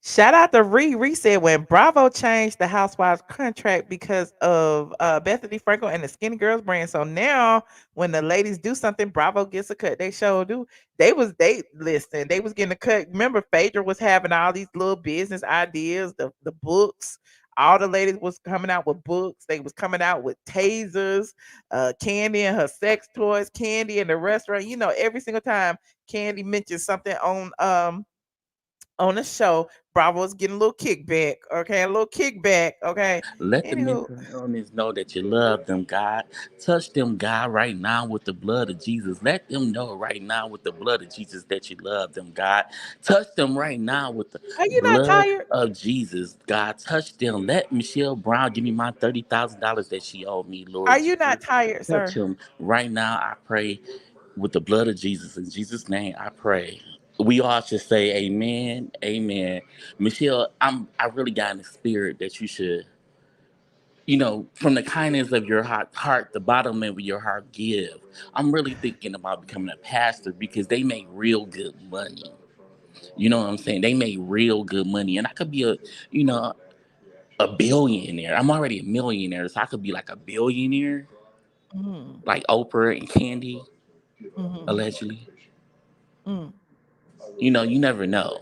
Shout out to Ree said when Bravo changed the Housewives contract because of Bethany Frankel and the Skinny Girls brand. So now when the ladies do something, Bravo gets a cut. They sure do. They was getting a cut. Remember, Phaedra was having all these little business ideas, the books. All the ladies was coming out with books. They was coming out with tasers, Kandi and her sex toys, Kandi in the restaurant. You know, every single time Kandi mentioned something on the show, Bravo's getting a little kickback, okay? A little kickback, okay? Let the Anywho, mental illness know that you love them, God. Touch them, God, right now with the blood of Jesus. Let them know right now with the blood of Jesus that you love them, God. Touch them right now with the are you not blood tired? of Jesus, God. Touch them. Let Michelle Brown give me my $30,000 that she owed me, Are Lord you not Jesus. tired, Touch sir? him right now, I pray, with the blood of Jesus. In Jesus' name, I pray. We all should say amen, amen. Michelle, I really got in the spirit that you should, from the kindness of your heart, the bottom of your heart, give. I'm really thinking about becoming a pastor because they make real good money. You know what I'm saying? They make real good money, and I could be a billionaire. I'm already a millionaire, so I could be like a billionaire, Mm, like Oprah and Kandi, mhm, allegedly. mm, You never know.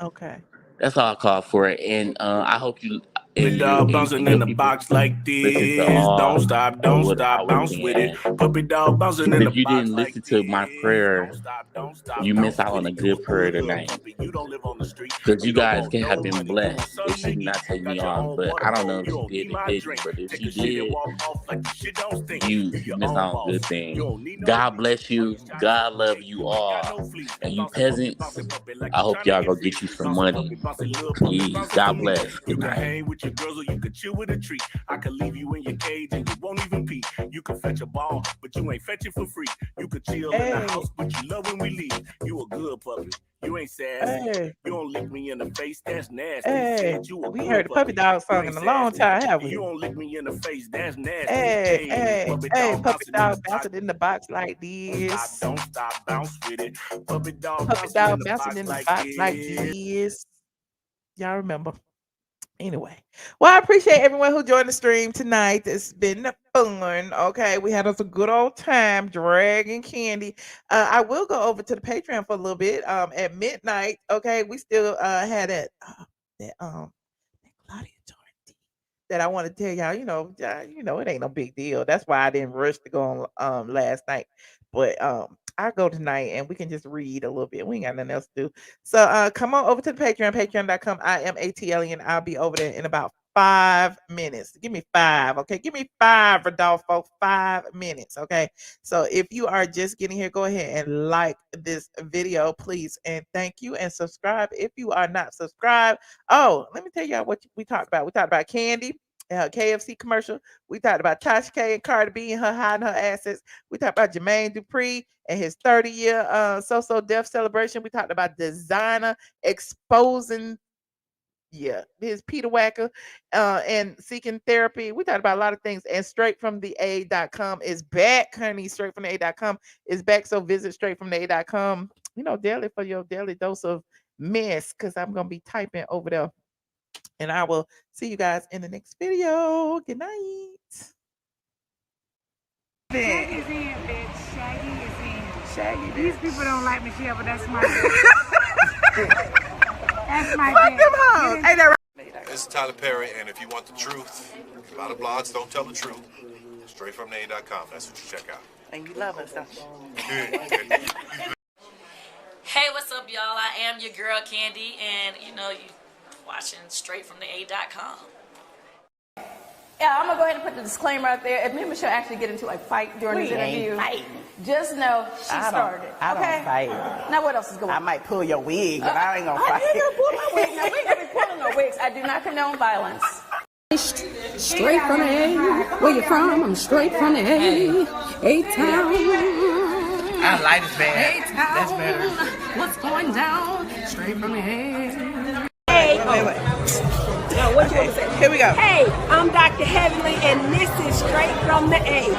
okay. That's all I call for it, and I hope you Puppy and you dog and, bouncing and in your the people box like listen to this. Don't all stop, of don't what I stop, was bounce with it. saying. Puppy dog bouncing in And the if you box didn't like listen to my this. prayer, Don't stop, you miss bounce out with on a it. You a good prayer good tonight. puppy. You don't live on the street. Because You you don't guys want can have no been money. You want blessed. It some should nigga. not take me Got your off, own but I don't know waterfall. if You she don't did need or my didn't. drink. But if Take she a shit and did, walk off like the shit don't stink. you You your miss own out on boss. good You things. don't need no God bleach. bless All you. these shots at God the love cheek. you You ain't got all. no fleas. And you Bouncing puppy, peasants, bouncing puppy like I you hope trying to y'all get go free. get you some Bouncing puppy, money. bouncing little puppy, Peace. bouncing God for me. bless. You Good can night. hang with your girls or you can chill with a treat. I can leave you in your cage and you won't even pee. You can fetch a ball, but you ain't fetch it for free. You could chill in the Hey, house, but you love when we leave. You a good puppy. You ain't sassy. hey, You don't lick me in the face, that's nasty. hey. Said you a We heard good the puppy puppy. dog You song ain't in a long sassy. time, have And you we? don't lick me in the face, that's nasty. Hey, Hey, hey, puppy hey, dog puppy bouncing in the dog box. bouncing in the box like Stop, this. don't stop, bounce with it. Puppy dog Puppy bouncing in dog the bouncing box in the like box like this. this. Y'all remember? Anyway, well, I appreciate everyone who joined the stream tonight. It's been fun. Okay, we had us a good old time dragging Kandi. I will go over to the Patreon for a little bit. At midnight. Okay, we still had that Claudia Jordan that I want to tell y'all. It ain't no big deal. That's why I didn't rush to go on last night. But I go tonight and we can just read a little bit. We ain't got nothing else to do. So come on over to the Patreon, patreon.com. iamATLien. I'll be over there in about 5 minutes. Give me 5, okay? Give me 5, Rodolfo. 5 minutes, okay? So if you are just getting here, go ahead and like this video, please. And thank you. And subscribe if you are not subscribed. Oh, let me tell y'all what we talked about. We talked about Kandi, KFC commercial. We talked about Tasha K and Cardi B and her hiding her assets. We talked about Jermaine Dupri and his 30-year SoSoDef celebration. We talked about Desiigner exposing his Peter Wacker and seeking therapy. We talked about a lot of things. And Straight from the A.com is back, honey. Straight from the A.com is back. So visit Straight from the A.com, daily for your daily dose of mess, because I'm going to be typing over there. And I will see you guys in the next video. Good night. Shaggy's in, bitch. Shaggy is in. Shaggy. These people don't like Michelle, but that's my That's my Fuck them hoes. Ain't that right? This is Tyler Perry, and if you want the truth, a lot of blogs don't tell the truth. Straight from the A.com. That's what you check out. And you love us, don't you? Hey, what's up, y'all? I am your girl, Kandi, and you watching Straight from the A.com. Yeah, I'm gonna go ahead and put the disclaimer out there. If me and Michelle actually get into a fight during this interview, just know she started. I don't fight. Now what else is going on? I might pull your wig, but I ain't gonna I fight. ain't gonna pull my wig. Now we ain't gonna be pulling no wigs. I do not condone violence. Straight from the A. Where you from? I'm straight from the A. A-Town. Light is bad. A-Town. That's better. What's going down? Straight from the A. Hey. Wait. No, what you want to say? Here we go. Hey, I'm Dr. Heavenly, and this is Straight from the A.